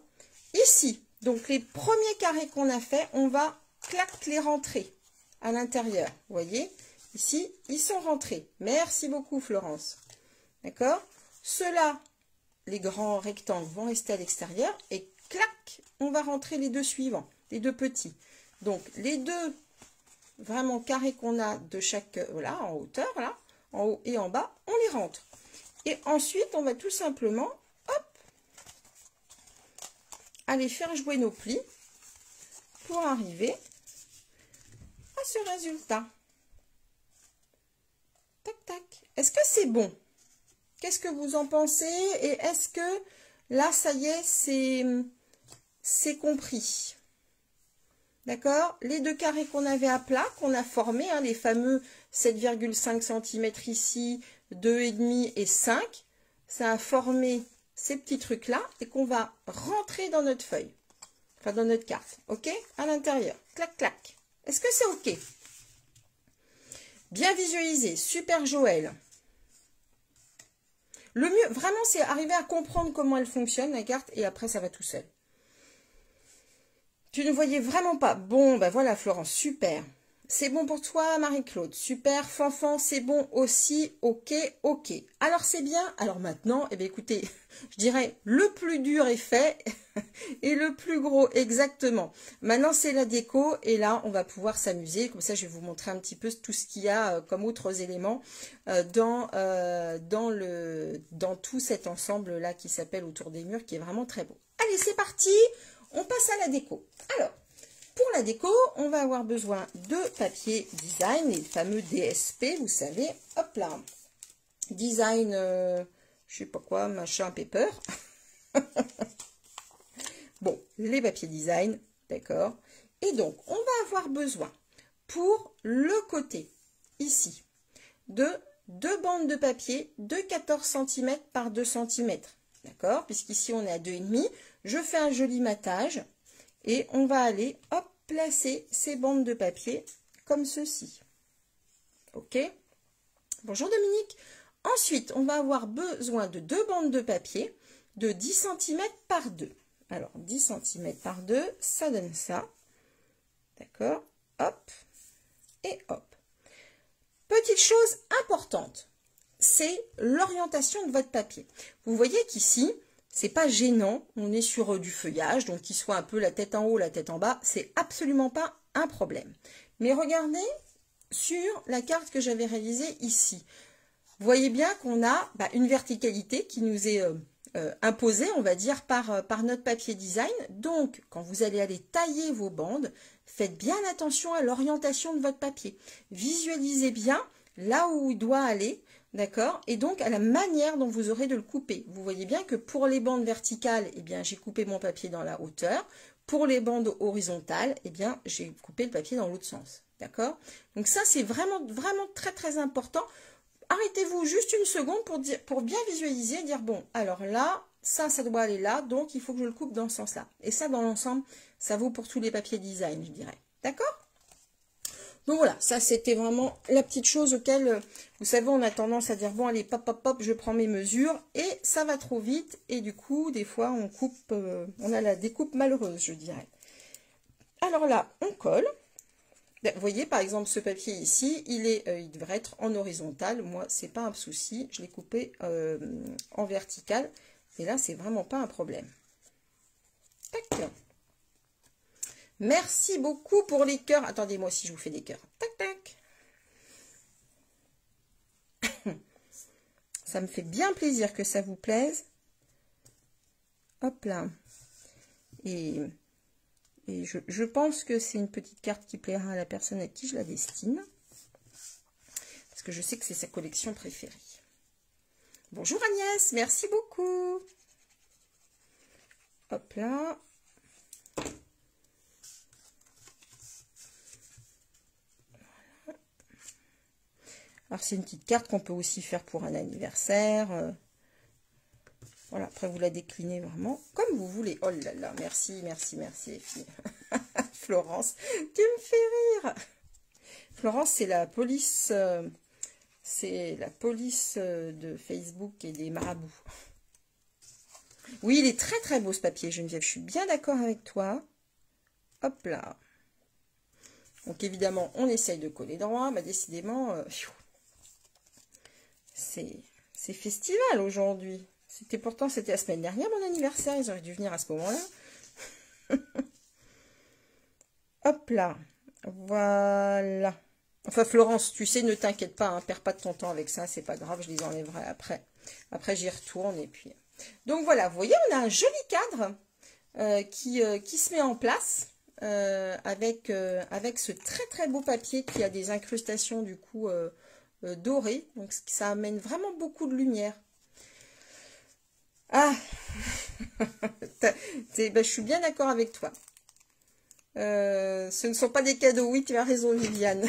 Ici, donc les premiers carrés qu'on a fait, on va clac les rentrer à l'intérieur. Vous voyez? Ici, ils sont rentrés. Merci beaucoup, Florence. D'accord? Ceux-là, les grands rectangles, vont rester à l'extérieur. Et clac, on va rentrer les deux suivants, les deux petits. Donc, les deux vraiment carrés qu'on a de chaque, voilà, en hauteur, là, en haut et en bas, on les rentre. Et ensuite, on va tout simplement, hop, aller faire jouer nos plis pour arriver à ce résultat. Tac, tac. Est-ce que c'est bon? Qu'est-ce que vous en pensez? Et est-ce que là, ça y est, c'est compris? D'accord? Les deux carrés qu'on avait à plat, qu'on a formés, hein, les fameux 7,5 cm ici, 2,5 et 5, ça a formé ces petits trucs-là et qu'on va rentrer dans notre feuille, enfin dans notre carte, ok? À l'intérieur, clac, clac. Est-ce que c'est ok? Bien visualisé, super Joël. Le mieux, vraiment, c'est arriver à comprendre comment elle fonctionne, la carte, et après, ça va tout seul. Tu ne voyais vraiment pas. Bon, ben voilà, Florence, super. C'est bon pour toi, Marie-Claude. Super, Fanfan, c'est bon aussi. Ok, ok. Alors, c'est bien. Alors maintenant, eh bien, écoutez, je dirais, le plus dur est fait et le plus gros, exactement. Maintenant, c'est la déco et là, on va pouvoir s'amuser. Comme ça, je vais vous montrer un petit peu tout ce qu'il y a comme autres éléments dans tout cet ensemble-là qui s'appelle Autour des murs, qui est vraiment très beau. Allez, c'est parti. On passe à la déco. Alors, pour la déco, on va avoir besoin de papier design, les fameux DSP, vous savez. Hop là. Design, je sais pas quoi, machin, paper. Bon, les papiers design, d'accord. Et donc, on va avoir besoin, pour le côté, ici, de deux bandes de papier de 14 cm par 2 cm. D'accord? Puisqu'ici, on est à 2,5. Je fais un joli matage et on va aller, hop, placer ces bandes de papier comme ceci. Ok? Bonjour Dominique. Ensuite, on va avoir besoin de deux bandes de papier de 10 cm par 2. Alors, 10 cm par 2, ça donne ça. D'accord? Hop et hop. Petite chose importante, c'est l'orientation de votre papier. Vous voyez qu'ici, c'est pas gênant, on est sur du feuillage, donc qu'il soit un peu la tête en haut, la tête en bas, c'est absolument pas un problème. Mais regardez sur la carte que j'avais réalisée ici. Vous voyez bien qu'on a une verticalité qui nous est imposée, on va dire, par notre papier design. Donc, quand vous allez aller tailler vos bandes, faites bien attention à l'orientation de votre papier. Visualisez bien là où il doit aller. D'accord? Et donc, à la manière dont vous aurez de le couper. Vous voyez bien que pour les bandes verticales, eh bien, j'ai coupé mon papier dans la hauteur. Pour les bandes horizontales, eh bien, j'ai coupé le papier dans l'autre sens. D'accord? Donc, ça, c'est vraiment, vraiment très, très important. Arrêtez-vous juste une seconde pour bien visualiser et dire, bon, alors là, ça doit aller là, donc il faut que je le coupe dans ce sens-là. Et ça, dans l'ensemble, ça vaut pour tous les papiers design, je dirais. D'accord? Donc voilà, ça c'était vraiment la petite chose auquel, vous savez, on a tendance à dire, bon allez, pop, pop, pop, je prends mes mesures, et ça va trop vite, et du coup, des fois, on coupe, on a la découpe malheureuse, je dirais. Alors là, on colle. Vous voyez, par exemple, ce papier ici, il devrait être en horizontal. Moi, c'est pas un souci, je l'ai coupé en vertical, et là, c'est vraiment pas un problème. Tac. Merci beaucoup pour les cœurs. Attendez, moi aussi, je vous fais des cœurs. Tac, tac. Ça me fait bien plaisir que ça vous plaise. Hop là. Et je pense que c'est une petite carte qui plaira à la personne à qui je la destine. Parce que je sais que c'est sa collection préférée. Bonjour Agnès, merci beaucoup. Hop là. Alors, c'est une petite carte qu'on peut aussi faire pour un anniversaire. Voilà, après, vous la déclinez vraiment comme vous voulez. Oh là là, merci, merci, merci les filles. Florence, tu me fais rire. Florence, c'est la police de Facebook et des marabouts. Oui, il est très très beau ce papier, Geneviève. Je suis bien d'accord avec toi. Hop là. Donc évidemment, on essaye de coller droit. Bah, décidément, c'est festival aujourd'hui. Pourtant, c'était la semaine dernière mon anniversaire. Ils auraient dû venir à ce moment-là. Hop là. Voilà. Enfin, Florence, tu sais, ne t'inquiète pas. Hein, perds pas de ton temps avec ça. C'est pas grave, je les enlèverai après. Après, j'y retourne et puis... Donc voilà, vous voyez, on a un joli cadre qui se met en place avec ce très très beau papier qui a des incrustations du coup dorées. Donc ça amène vraiment beaucoup de lumière. Ah je suis bien d'accord avec toi. Ce ne sont pas des cadeaux. Oui, tu as raison, Viviane.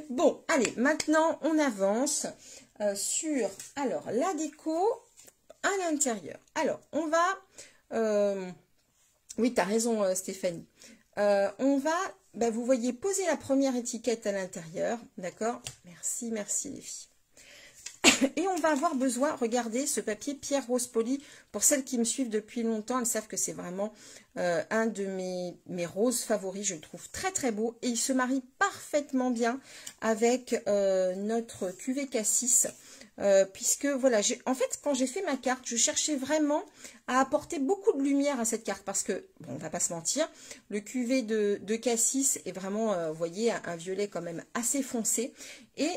Bon, allez, maintenant on avance sur alors la déco à l'intérieur. Alors, on va... oui, tu as raison, Stéphanie. On va, vous voyez, poser la première étiquette à l'intérieur. D'accord? Merci, merci les filles. Et on va avoir besoin, regardez, ce papier Pierre Rose Poli. Pour celles qui me suivent depuis longtemps, elles savent que c'est vraiment un de mes roses favoris. Je le trouve très très beau. Et il se marie parfaitement bien avec notre cuvée Cassis. Puisque voilà, en fait quand j'ai fait ma carte, je cherchais vraiment à apporter beaucoup de lumière à cette carte. Parce que, bon, on va pas se mentir, le cuvée de Cassis est vraiment, vous voyez, un violet quand même assez foncé. Et...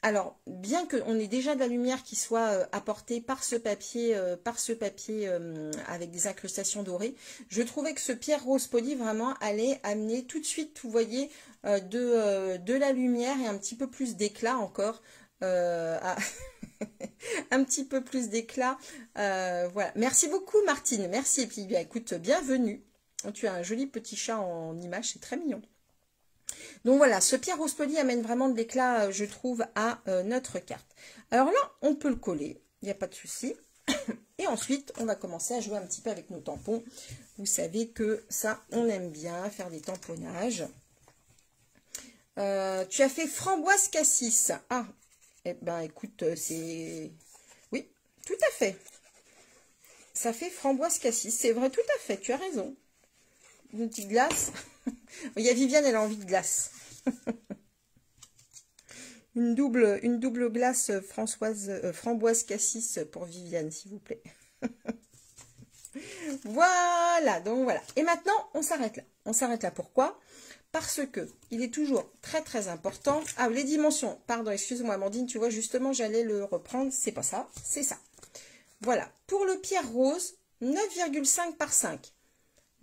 alors, bien qu'on ait déjà de la lumière qui soit apportée par ce papier avec des incrustations dorées, je trouvais que ce Pierre Rose Poli vraiment allait amener tout de suite, vous voyez, de la lumière et un petit peu plus d'éclat encore. Un petit peu plus d'éclat. Voilà. Merci beaucoup Martine, merci. Et puis, bien, écoute, bienvenue. Tu as un joli petit chat en image, c'est très mignon. Donc voilà, ce Pierre Rose Poli amène vraiment de l'éclat, je trouve, à notre carte. Alors là, on peut le coller, il n'y a pas de souci. Et ensuite, on va commencer à jouer un petit peu avec nos tampons. Vous savez que ça, on aime bien faire des tamponnages. Tu as fait framboise cassis. Ah, eh ben écoute, c'est... oui, tout à fait. Ça fait framboise cassis, c'est vrai, tout à fait, tu as raison. Une petite glace. Il y a Viviane, elle a envie de glace. une double glace framboise cassis pour Viviane, s'il vous plaît. Voilà, donc voilà. Et maintenant, on s'arrête là. On s'arrête là, pourquoi? Parce que il est toujours très très important. Ah, les dimensions, pardon, excuse-moi Amandine, tu vois, justement, j'allais le reprendre. C'est pas ça, c'est ça. Voilà, pour le Pierre Rose, 9,5 par 5.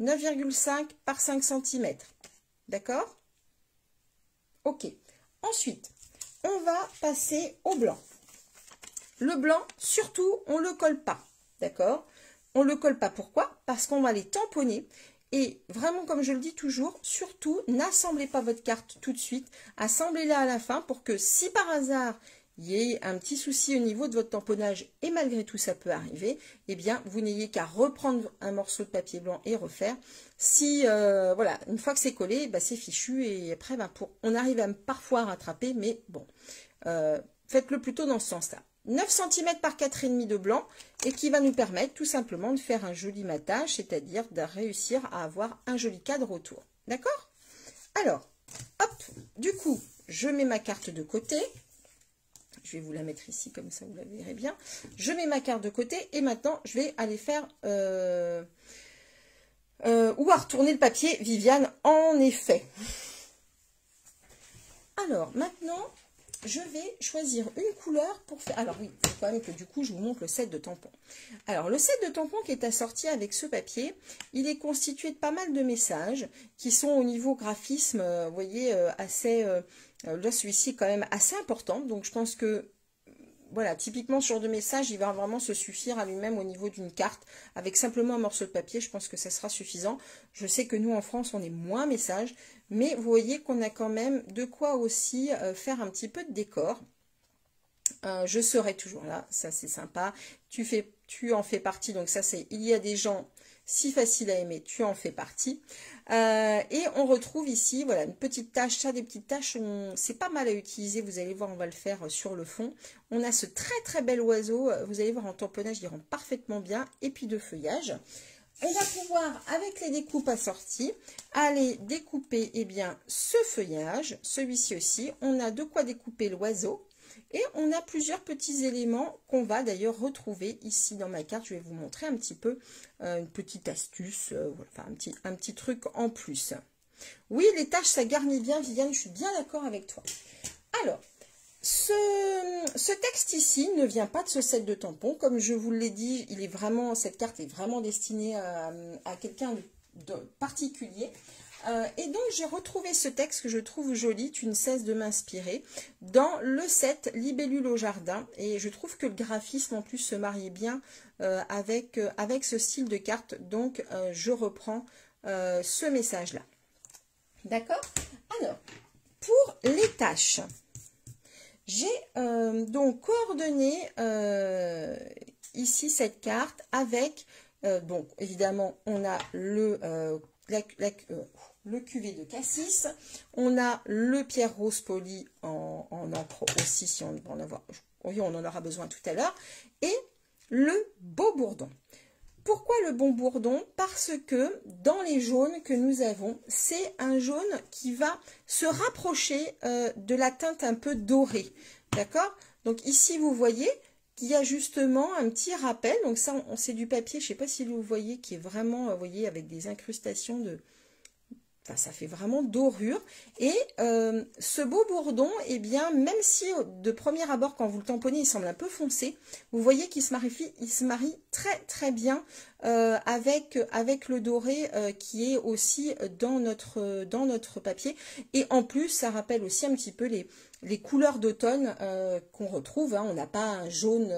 9,5 par 5 cm. D'accord? Ok. Ensuite, on va passer au blanc. Le blanc, surtout, on ne le colle pas. D'accord? On ne le colle pas. Pourquoi? Parce qu'on va les tamponner. Et vraiment, comme je le dis toujours, surtout, n'assemblez pas votre carte tout de suite. Assemblez-la à la fin pour que si par hasard, il y ait un petit souci au niveau de votre tamponnage, et malgré tout ça peut arriver, eh bien vous n'ayez qu'à reprendre un morceau de papier blanc et refaire. Si, voilà, une fois que c'est collé, bah, c'est fichu, et après, bah, on arrive à parfois à rattraper, mais bon, faites-le plutôt dans ce sens-là. 9 cm par 4,5 de blanc, et qui va nous permettre tout simplement de faire un joli matage, c'est-à-dire de réussir à avoir un joli cadre autour. D'accord? Alors, hop, du coup, je mets ma carte de côté. Je vais vous la mettre ici, comme ça vous la verrez bien. Je mets ma carte de côté, et maintenant, je vais aller faire... ou à retourner le papier, Viviane, en effet. Alors, maintenant... je vais choisir une couleur pour faire... Alors oui, il faut quand même que du coup, je vous montre le set de tampons. Alors, le set de tampons qui est assorti avec ce papier, il est constitué de pas mal de messages qui sont au niveau graphisme, vous voyez, assez... là, celui-ci est quand même assez important. Donc, je pense que, voilà, typiquement, ce genre de message, il va vraiment se suffire à lui-même au niveau d'une carte. Avec simplement un morceau de papier, je pense que ça sera suffisant. Je sais que nous, en France, on est moins messages. Mais vous voyez qu'on a quand même de quoi aussi faire un petit peu de décor. Je serai toujours là, ça c'est sympa. Tu en fais partie, donc ça c'est il y a des gens si faciles à aimer, tu en fais partie. Et on retrouve ici, voilà, une petite tache, ça des petites taches, c'est pas mal à utiliser, vous allez voir, on va le faire sur le fond. On a ce très très bel oiseau, vous allez voir en tamponnage, il rend parfaitement bien, et puis de feuillage. On va pouvoir, avec les découpes assorties, aller découper eh bien, ce feuillage, celui-ci aussi. On a de quoi découper l'oiseau. Et on a plusieurs petits éléments qu'on va d'ailleurs retrouver ici dans ma carte. Je vais vous montrer un petit peu une petite astuce, enfin un petit truc en plus. Oui, les taches, ça garnit bien, Viviane, je suis bien d'accord avec toi. Alors, ce texte ici ne vient pas de ce set de tampons. Comme je vous l'ai dit, cette carte est vraiment destinée à quelqu'un de particulier. Et donc, j'ai retrouvé ce texte que je trouve joli, tu ne cesses de m'inspirer, dans le set Libellule au jardin. Et je trouve que le graphisme, en plus, se marie bien avec ce style de carte. Donc, je reprends ce message-là. D'accord? Alors, pour les tâches... j'ai donc coordonné ici cette carte avec, donc évidemment on a le cuvée de cassis, on a le pierre rose poli en encre aussi, si on va en avoir, oui, on en aura besoin tout à l'heure, et le beau bourdon. Pourquoi le bon bourdon? Parce que dans les jaunes que nous avons, c'est un jaune qui va se rapprocher de la teinte un peu dorée. D'accord? Donc ici, vous voyez qu'il y a justement un petit rappel. Donc ça, c'est du papier, je ne sais pas si vous voyez, qui est vraiment, vous voyez, avec des incrustations de... Enfin, ça fait vraiment dorure. Et ce beau bourdon, eh bien, même si de premier abord, quand vous le tamponnez, il semble un peu foncé, vous voyez qu'il se marie très très bien avec le doré qui est aussi dans notre papier. Et en plus, ça rappelle aussi un petit peu les couleurs d'automne qu'on retrouve. Hein. On n'a pas un jaune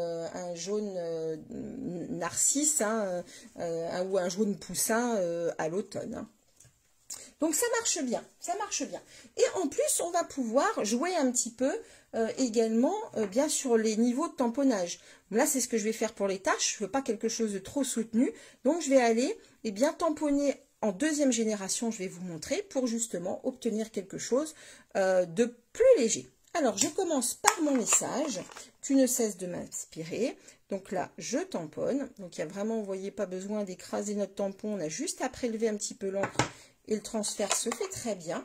narcisse hein, ou un jaune poussin à l'automne. Hein. Donc ça marche bien, ça marche bien. Et en plus, on va pouvoir jouer un petit peu également bien sur les niveaux de tamponnage. Là, c'est ce que je vais faire pour les tâches. Je ne veux pas quelque chose de trop soutenu. Donc, je vais aller bien tamponner en deuxième génération, je vais vous montrer, pour justement obtenir quelque chose de plus léger. Alors, je commence par mon message. Tu ne cesses de m'inspirer. Donc là, je tamponne. Donc, il y a vraiment, vous voyez, pas besoin d'écraser notre tampon. On a juste à prélever un petit peu l'encre. Et le transfert se fait très bien.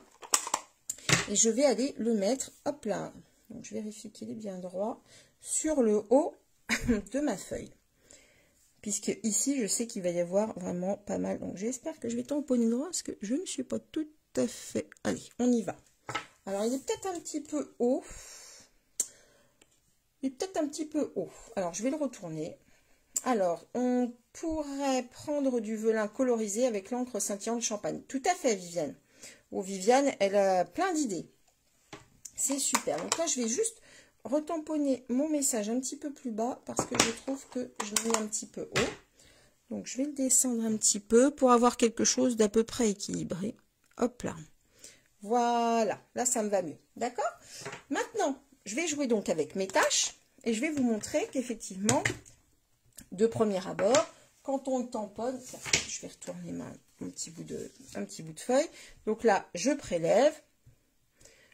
Et je vais aller le mettre, hop là, donc je vérifie qu'il est bien droit, sur le haut de ma feuille. Puisque ici, je sais qu'il va y avoir vraiment pas mal. Donc j'espère que je vais tamponner droit, parce que je ne suis pas tout à fait... Allez, on y va. Alors, il est peut-être un petit peu haut. Il est peut-être un petit peu haut. Alors, je vais le retourner. Alors, on pourrait prendre du velin colorisé avec l'encre scintillante champagne. Tout à fait, Viviane. Oh, Viviane, elle a plein d'idées. C'est super. Donc là, je vais juste retamponner mon message un petit peu plus bas parce que je trouve que je l'ai mis un petit peu haut. Donc, je vais le descendre un petit peu pour avoir quelque chose d'à peu près équilibré. Hop là. Voilà. Là, ça me va mieux. D'accord? Maintenant, je vais jouer donc avec mes tâches et je vais vous montrer qu'effectivement, de premier abord, quand on le tamponne, je vais retourner un petit bout de feuille. Donc là, je prélève.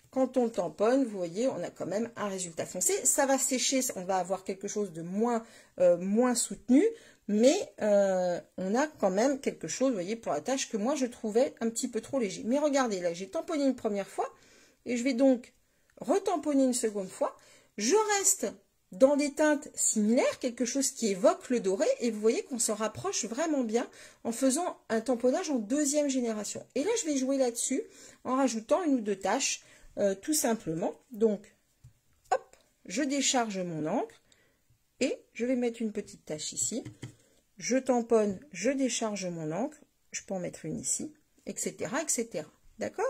Quand on le tamponne, vous voyez, on a quand même un résultat foncé. Ça va sécher, on va avoir quelque chose de moins soutenu, mais on a quand même quelque chose, vous voyez, pour la tâche que moi je trouvais un petit peu trop léger. Mais regardez, là, j'ai tamponné une première fois et je vais donc retamponner une seconde fois. Je reste dans des teintes similaires, quelque chose qui évoque le doré, et vous voyez qu'on se rapproche vraiment bien en faisant un tamponnage en deuxième génération. Et là, je vais jouer là-dessus en rajoutant une ou deux taches, tout simplement. Donc, hop, je décharge mon encre et je vais mettre une petite tache ici. Je tamponne, je décharge mon encre, je peux en mettre une ici, etc., etc. D'accord?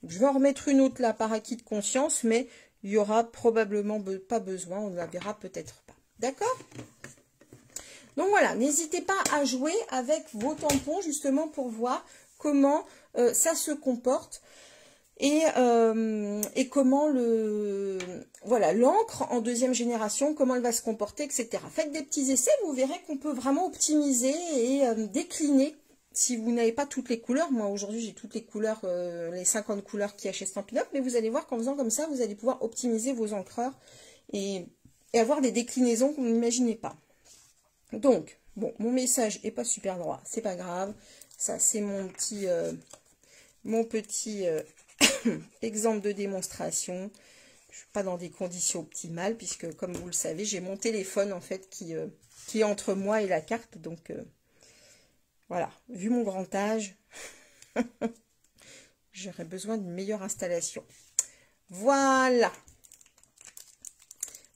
Je vais en remettre une autre là par acquis de conscience, mais il n'y aura probablement pas besoin, on ne la verra peut-être pas. D'accord? Donc voilà, n'hésitez pas à jouer avec vos tampons justement pour voir comment ça se comporte et comment l'encre en deuxième génération, comment elle va se comporter, etc. Faites des petits essais, vous verrez qu'on peut vraiment optimiser et décliner. Si vous n'avez pas toutes les couleurs, moi aujourd'hui j'ai toutes les couleurs, les 50 couleurs qu'il y a chez Stampin' Up, mais vous allez voir qu'en faisant comme ça, vous allez pouvoir optimiser vos encreurs et avoir des déclinaisons que vous n'imaginez pas. Donc, bon, mon message n'est pas super droit, c'est pas grave, ça c'est mon petit exemple de démonstration. Je ne suis pas dans des conditions optimales, puisque comme vous le savez, j'ai mon téléphone en fait qui est entre moi et la carte, donc... voilà, vu mon grand âge, j'aurais besoin d'une meilleure installation. Voilà.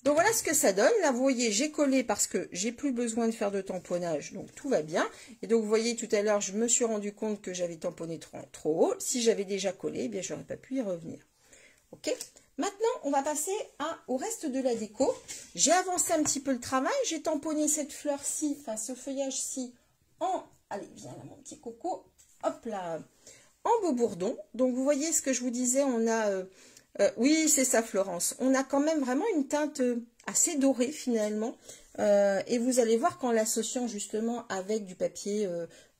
Donc voilà ce que ça donne. Là, vous voyez, j'ai collé parce que j'ai plus besoin de faire de tamponnage, donc tout va bien. Et donc, vous voyez, tout à l'heure, je me suis rendu compte que j'avais tamponné trop haut. Si j'avais déjà collé, eh bien, j'aurais pas pu y revenir. Ok. Maintenant, on va passer au reste de la déco. J'ai avancé un petit peu le travail. J'ai tamponné cette fleur-ci, enfin, ce feuillage-ci en... Allez, viens là, mon petit coco. Hop là. En beau bourdon. Donc, vous voyez ce que je vous disais. On a... oui, c'est ça, Florence. On a quand même vraiment une teinte assez dorée, finalement. Et vous allez voir qu'en l'associant justement avec du papier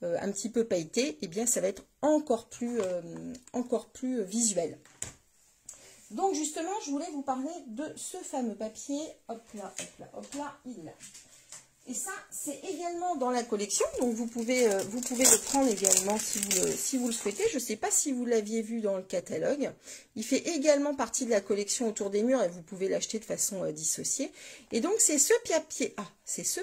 un petit peu pailleté, eh bien, ça va être encore plus visuel. Donc, justement, je voulais vous parler de ce fameux papier. Hop là, hop là, hop là, il est là. Et ça, c'est également dans la collection, donc vous pouvez le prendre également si vous le souhaitez. Je ne sais pas si vous l'aviez vu dans le catalogue. Il fait également partie de la collection autour des murs et vous pouvez l'acheter de façon dissociée. Et donc, c'est ce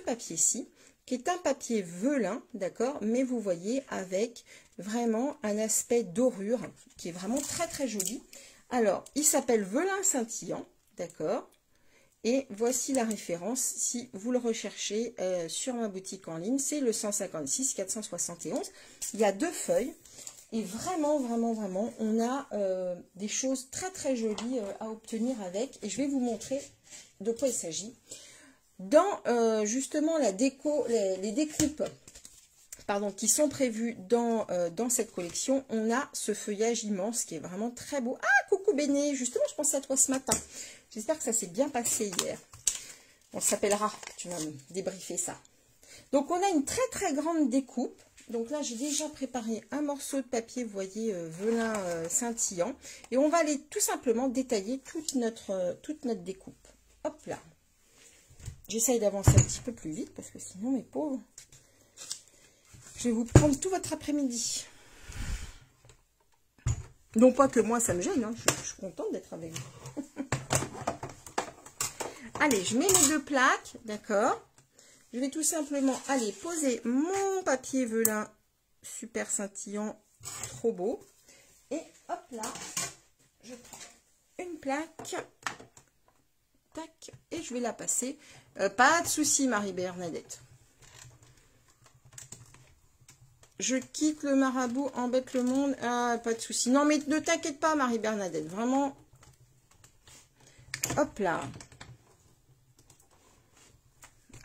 papier-ci, qui est un papier velin, d'accord, mais vous voyez avec vraiment un aspect dorure qui est vraiment très très joli. Alors, il s'appelle Velin Scintillant, d'accord. Et voici la référence, si vous le recherchez sur ma boutique en ligne, c'est le 156 471. Il y a 2 feuilles et vraiment, vraiment, vraiment, on a des choses très, très jolies à obtenir avec. Et je vais vous montrer de quoi il s'agit. Dans justement la déco, les découpes pardon, qui sont prévues dans cette collection, on a ce feuillage immense qui est vraiment très beau. Ah, coucou Béné, justement, je pensais à toi ce matin. J'espère que ça s'est bien passé hier. On s'appellera, tu vas me débriefer ça. Donc, on a une très, très grande découpe. Donc là, j'ai déjà préparé un morceau de papier, vous voyez, velin scintillant. Et on va aller tout simplement détailler toute notre découpe. Hop là. J'essaye d'avancer un petit peu plus vite parce que sinon, mes pauvres, je vais vous prendre tout votre après-midi. Non pas que moi, ça me gêne. Hein. Je suis contente d'être avec vous. Allez, je mets mes 2 plaques, d'accord. Je vais tout simplement aller poser mon papier velin super scintillant, trop beau. Et hop là, je prends une plaque, tac, et je vais la passer. Pas de souci, Marie-Bernadette. Je quitte le marabout, embête le monde. Ah, pas de souci. Non, mais ne t'inquiète pas, Marie-Bernadette. Vraiment. Hop là.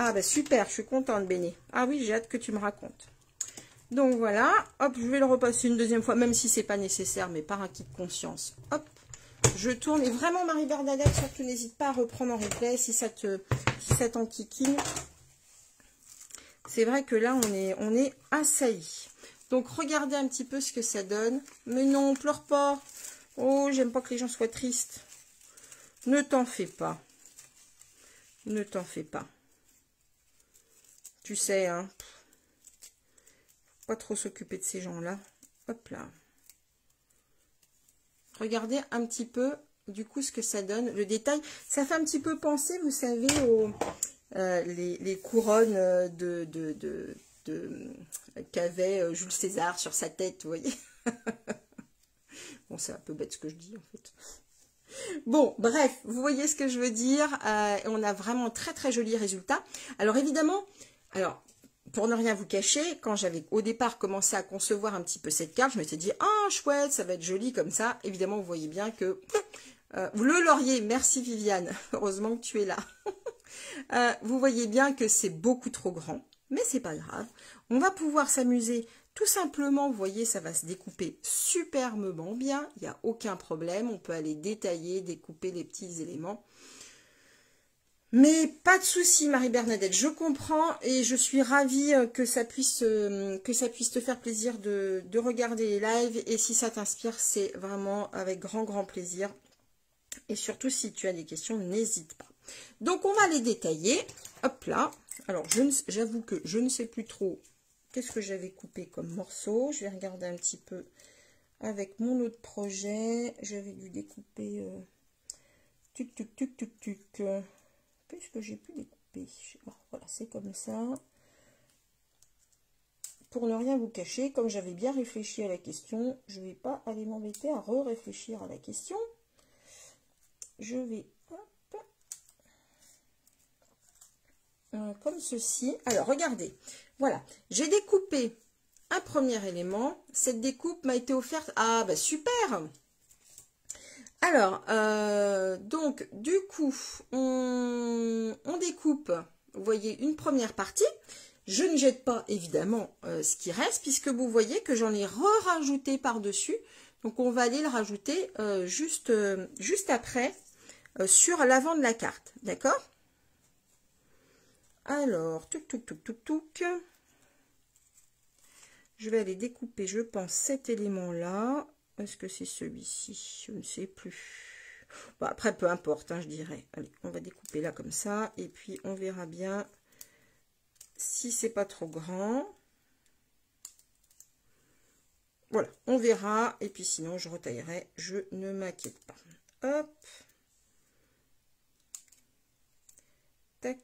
Ah, bah super, je suis contente, Béné. Ah oui, j'ai hâte que tu me racontes. Donc voilà. Hop, je vais le repasser une deuxième fois, même si c'est pas nécessaire, mais par acquis de conscience. Hop, je tourne. Et vraiment, Marie-Bernadette, surtout n'hésite pas à reprendre en replay si ça t'enquiquine. C'est vrai que là, on est assailli. Donc, regardez un petit peu ce que ça donne. Mais non, pleure pas. Oh, j'aime pas que les gens soient tristes. Ne t'en fais pas. Ne t'en fais pas. Tu sais, hein. Pas trop s'occuper de ces gens-là. Hop là. Regardez un petit peu, du coup, ce que ça donne. Le détail, ça fait un petit peu penser, vous savez, aux les couronnes qu'avait Jules César sur sa tête, vous voyez. Bon, c'est un peu bête ce que je dis, en fait. Bon, bref, vous voyez ce que je veux dire. On a vraiment très, très jolis résultats. Alors, évidemment, pour ne rien vous cacher, quand j'avais au départ commencé à concevoir un petit peu cette carte, je m'étais dit, ah, chouette, ça va être joli comme ça. Évidemment, vous voyez bien que... le laurier, merci Viviane, heureusement que tu es là. Vous voyez bien que c'est beaucoup trop grand, mais c'est pas grave. On va pouvoir s'amuser tout simplement, vous voyez, ça va se découper superbement bien, il n'y a aucun problème. On peut aller détailler, découper les petits éléments. Mais pas de souci, Marie-Bernadette, je comprends et je suis ravie que ça puisse te faire plaisir de regarder les lives. Et si ça t'inspire, c'est vraiment avec grand plaisir. Et surtout, si tu as des questions, n'hésite pas. Donc, on va les détailler. Hop là. Alors, j'avoue que je ne sais plus trop qu'est-ce que j'avais coupé comme morceau. Je vais regarder un petit peu avec mon autre projet. J'avais dû découper... Qu'est-ce que j'ai pu découper? Voilà, c'est comme ça. Pour ne rien vous cacher, comme j'avais bien réfléchi à la question, je ne vais pas aller m'embêter à réfléchir à la question. Je vais, comme ceci. Alors, regardez. Voilà, j'ai découpé un premier élément. Cette découpe m'a été offerte. Ah, bah super! Alors, donc, du coup, on découpe, vous voyez, une première partie. Je ne jette pas, évidemment, ce qui reste, puisque vous voyez que j'en ai rajouté par-dessus. Donc, on va aller le rajouter juste après, sur l'avant de la carte. D'accord? Alors, touc. Je vais aller découper, je pense, cet élément-là. Est-ce que c'est celui-ci? Je ne sais plus. Bon, après, peu importe, hein, je dirais. Allez, on va découper là comme ça. Et puis, on verra bien si c'est pas trop grand. Voilà, on verra. Et puis, sinon, je retaillerai. Je ne m'inquiète pas. Hop. Tac.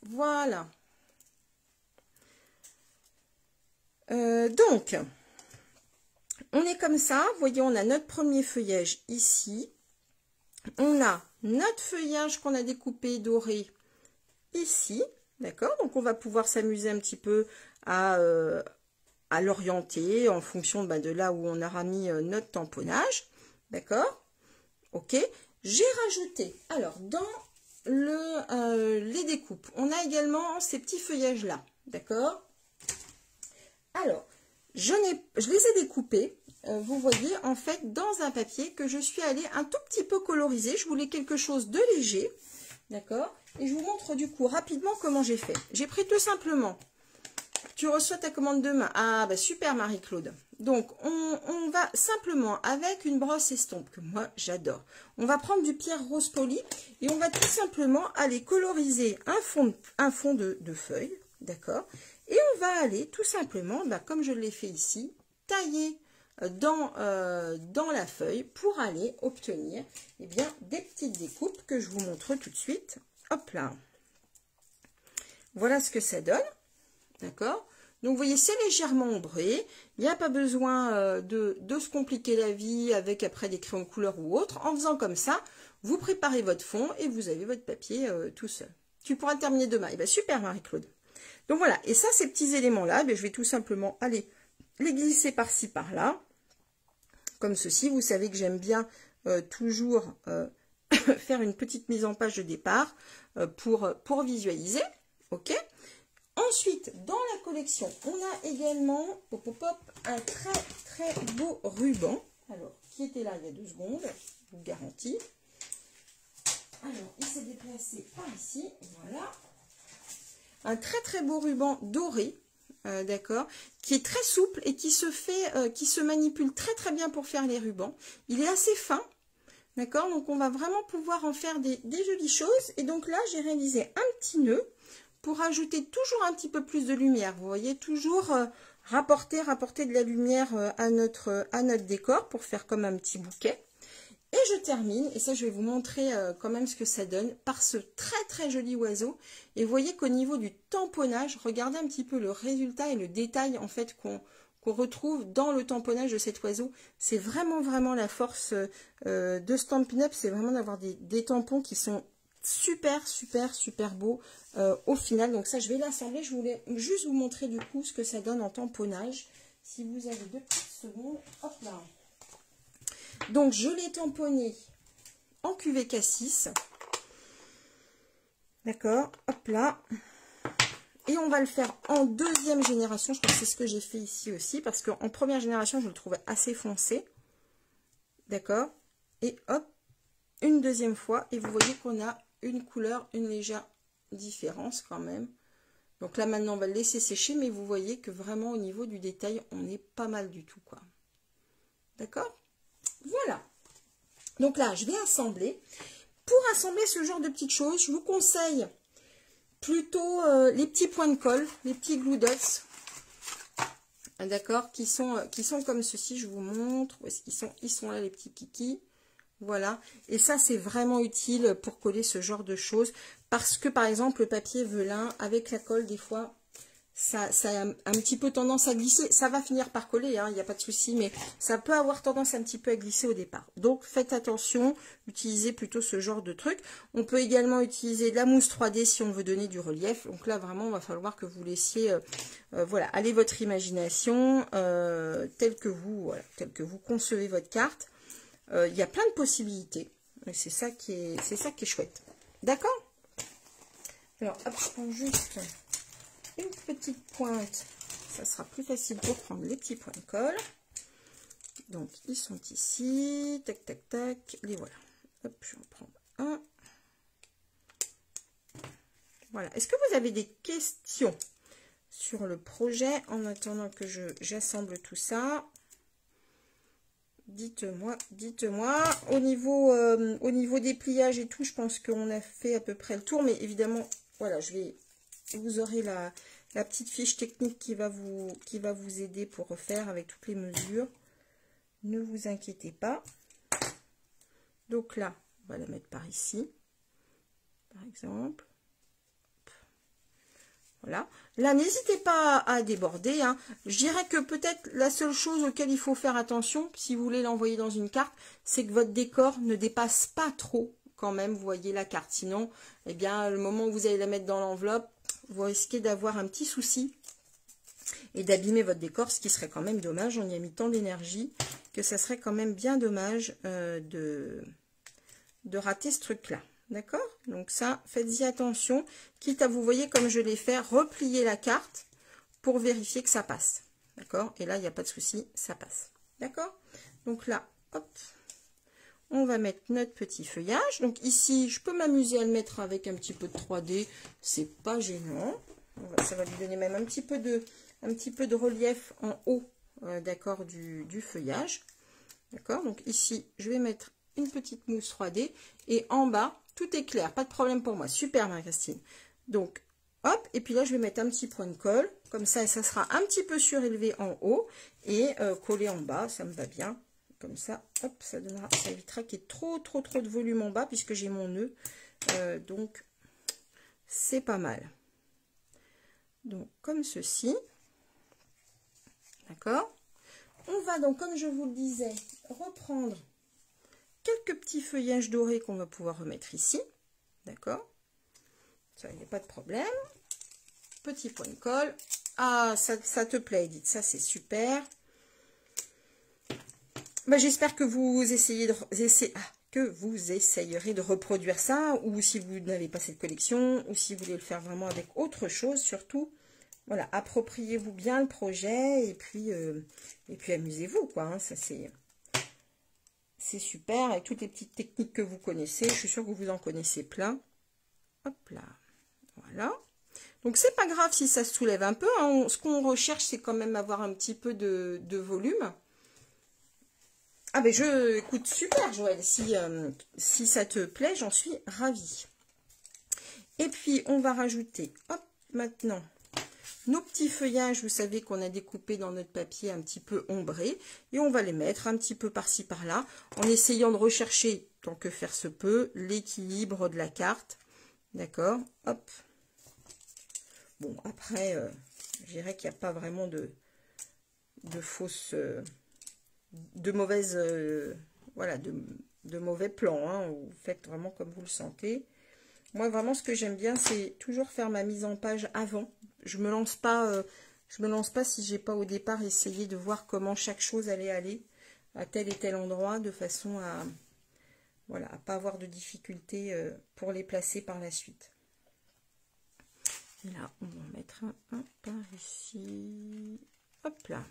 Voilà. Donc, on est comme ça. Vous voyez, on a notre premier feuillage ici. On a notre feuillage qu'on a découpé doré ici. D'accord? Donc, on va pouvoir s'amuser un petit peu à l'orienter en fonction de là où on aura mis notre tamponnage. D'accord? Ok. J'ai rajouté, alors, dans les découpes, on a également ces petits feuillages-là. D'accord? Alors, je les ai découpés, vous voyez, en fait, dans un papier que je suis allée un tout petit peu coloriser. Je voulais quelque chose de léger, d'accord? Et je vous montre du coup rapidement comment j'ai fait. J'ai pris tout simplement, tu reçois ta commande demain. Ah, bah super Marie-Claude. Donc, on va simplement, avec une brosse estompe, que moi j'adore, on va prendre du pierre rose poli et on va tout simplement aller coloriser un fond de feuille, d'accord? Et on va aller tout simplement, comme je l'ai fait ici, tailler dans la feuille pour aller obtenir des petites découpes que je vous montre tout de suite. Hop là. Voilà ce que ça donne. D'accord? Donc, vous voyez, c'est légèrement ombré. Il n'y a pas besoin de se compliquer la vie avec après des crayons de couleur ou autre. En faisant comme ça, vous préparez votre fond et vous avez votre papier tout seul. Tu pourras terminer demain. Et bien, super Marie-Claude. Donc voilà, et ça, ces petits éléments-là, je vais tout simplement aller les glisser par-ci, par-là, comme ceci. Vous savez que j'aime bien toujours faire une petite mise en page de départ pour visualiser, ok? Ensuite, dans la collection, on a également un très beau ruban. qui était là il y a 2 secondes, je vous garantis. Alors, il s'est déplacé par ici, voilà. Un très très beau ruban doré, d'accord, qui est très souple et qui se manipule très très bien pour faire les rubans. Il est assez fin, d'accord, donc on va vraiment pouvoir en faire des jolies choses. Et donc là, j'ai réalisé un petit nœud pour ajouter toujours un petit peu plus de lumière. Vous voyez, toujours rapporter de la lumière à notre décor pour faire comme un petit bouquet. Et je termine, et ça je vais vous montrer quand même ce que ça donne, par ce très très joli oiseau. Et vous voyez qu'au niveau du tamponnage, regardez un petit peu le résultat et le détail en fait qu'on retrouve dans le tamponnage de cet oiseau. C'est vraiment vraiment la force de Stampin' Up, c'est vraiment d'avoir des tampons qui sont super super super beaux au final. Donc ça je vais l'assembler, je voulais juste vous montrer du coup ce que ça donne en tamponnage. Si vous avez 2 petites secondes, hop là. Donc, je l'ai tamponné en QVK6. D'accord, hop là. Et on va le faire en 2e génération. Je crois que c'est ce que j'ai fait ici aussi. Parce qu'en première génération, je le trouvais assez foncé. D'accord. Et hop, une 2e fois. Et vous voyez qu'on a une couleur, une légère différence quand même. Donc là, maintenant, on va le laisser sécher. Mais vous voyez que vraiment, au niveau du détail, on est pas mal du tout, quoi. D'accord. Voilà, donc là je vais assembler. Pour assembler ce genre de petites choses, je vous conseille plutôt les petits points de colle, les petits glue dots, d'accord, qui sont comme ceci. Je vous montre où est-ce qu'ils sont. Ils sont là, les petits kikis, voilà. Et ça c'est vraiment utile pour coller ce genre de choses, parce que par exemple le papier velin avec la colle, des fois ça a un petit peu tendance à glisser. Ça va finir par coller, hein, il n'y a pas de souci, mais ça peut avoir tendance un petit peu à glisser au départ. Donc faites attention, utilisez plutôt ce genre de truc. On peut également utiliser de la mousse 3D si on veut donner du relief. Donc là vraiment, il va falloir que vous laissiez voilà, aller votre imagination telle que vous concevez votre carte. Il y a plein de possibilités. C'est ça qui est chouette. D'accord? Alors hop, je prends juste une petite pointe, ça sera plus facile pour prendre les petits points de colle. Donc ils sont ici, tac tac tac, les voilà. Hop, je vais en prendre un. Voilà. Est-ce que vous avez des questions sur le projet en attendant que j'assemble tout ça? Dites-moi. Au niveau des pliages et tout, je pense qu'on a fait à peu près le tour, mais évidemment, voilà, vous aurez la petite fiche technique qui va vous aider pour refaire avec toutes les mesures. Ne vous inquiétez pas. Donc là, on va la mettre par ici, par exemple. Voilà. Là, n'hésitez pas à déborder, hein. Je dirais que peut-être la seule chose auquel il faut faire attention, si vous voulez l'envoyer dans une carte, c'est que votre décor ne dépasse pas trop quand même, vous voyez la carte. Sinon, eh bien, le moment où vous allez la mettre dans l'enveloppe, vous risquez d'avoir un petit souci et d'abîmer votre décor, ce qui serait quand même dommage. On y a mis tant d'énergie que ça serait quand même bien dommage de rater ce truc-là. D'accord? Donc ça, faites-y attention. Quitte à, vous voyez, comme je l'ai fait, replier la carte pour vérifier que ça passe. D'accord? Et là, il n'y a pas de souci, ça passe. D'accord? Donc là, hop, on va mettre notre petit feuillage. Donc ici, je peux m'amuser à le mettre avec un petit peu de 3D. C'est pas gênant. Ça va lui donner même un petit peu de relief en haut, d'accord, du feuillage. D'accord? Donc ici, je vais mettre une petite mousse 3D. Et en bas, tout est clair. Pas de problème pour moi. Super, Marie-Christine. Donc, hop. Et puis là, je vais mettre un petit point de colle. Comme ça sera un petit peu surélevé en haut. Et collé en bas. Ça me va bien. Comme ça, hop, ça évitera qu'il y ait trop de volume en bas, puisque j'ai mon nœud. Donc, c'est pas mal. Donc, comme ceci. D'accord? On va donc, comme je vous le disais, reprendre quelques petits feuillages dorés qu'on va pouvoir remettre ici. D'accord? Ça, il n'y a pas de problème. Petit point de colle. Ah, ça te plaît, Edith. Ça, c'est super. Bah, j'espère que vous essayerez de reproduire ça, ou si vous n'avez pas cette collection, ou si vous voulez le faire vraiment avec autre chose, surtout. Voilà, appropriez-vous bien le projet, et puis amusez-vous, quoi. Hein, ça, c'est... c'est super, avec toutes les petites techniques que vous connaissez. Je suis sûre que vous en connaissez plein. Hop là, voilà. Donc, c'est pas grave si ça se soulève un peu. Hein. Ce qu'on recherche, c'est quand même avoir un petit peu de volume. Ah ben, écoute, super Joël, si ça te plaît, j'en suis ravie. Et puis, on va rajouter, hop, maintenant, nos petits feuillages, vous savez qu'on a découpé dans notre papier un petit peu ombré. Et on va les mettre un petit peu par-ci, par-là, en essayant de rechercher, tant que faire se peut, l'équilibre de la carte. D'accord? Hop. Bon, après, je dirais qu'il n'y a pas vraiment de fausses... de mauvaises... voilà, de mauvais plans. Hein. Vous faites vraiment comme vous le sentez. Moi, vraiment, ce que j'aime bien, c'est toujours faire ma mise en page avant. Je me lance pas si j'ai pas au départ essayé de voir comment chaque chose allait aller à tel et tel endroit, de façon à voilà, à pas avoir de difficultés pour les placer par la suite. Et là, on va en mettre un par ici. Hop là.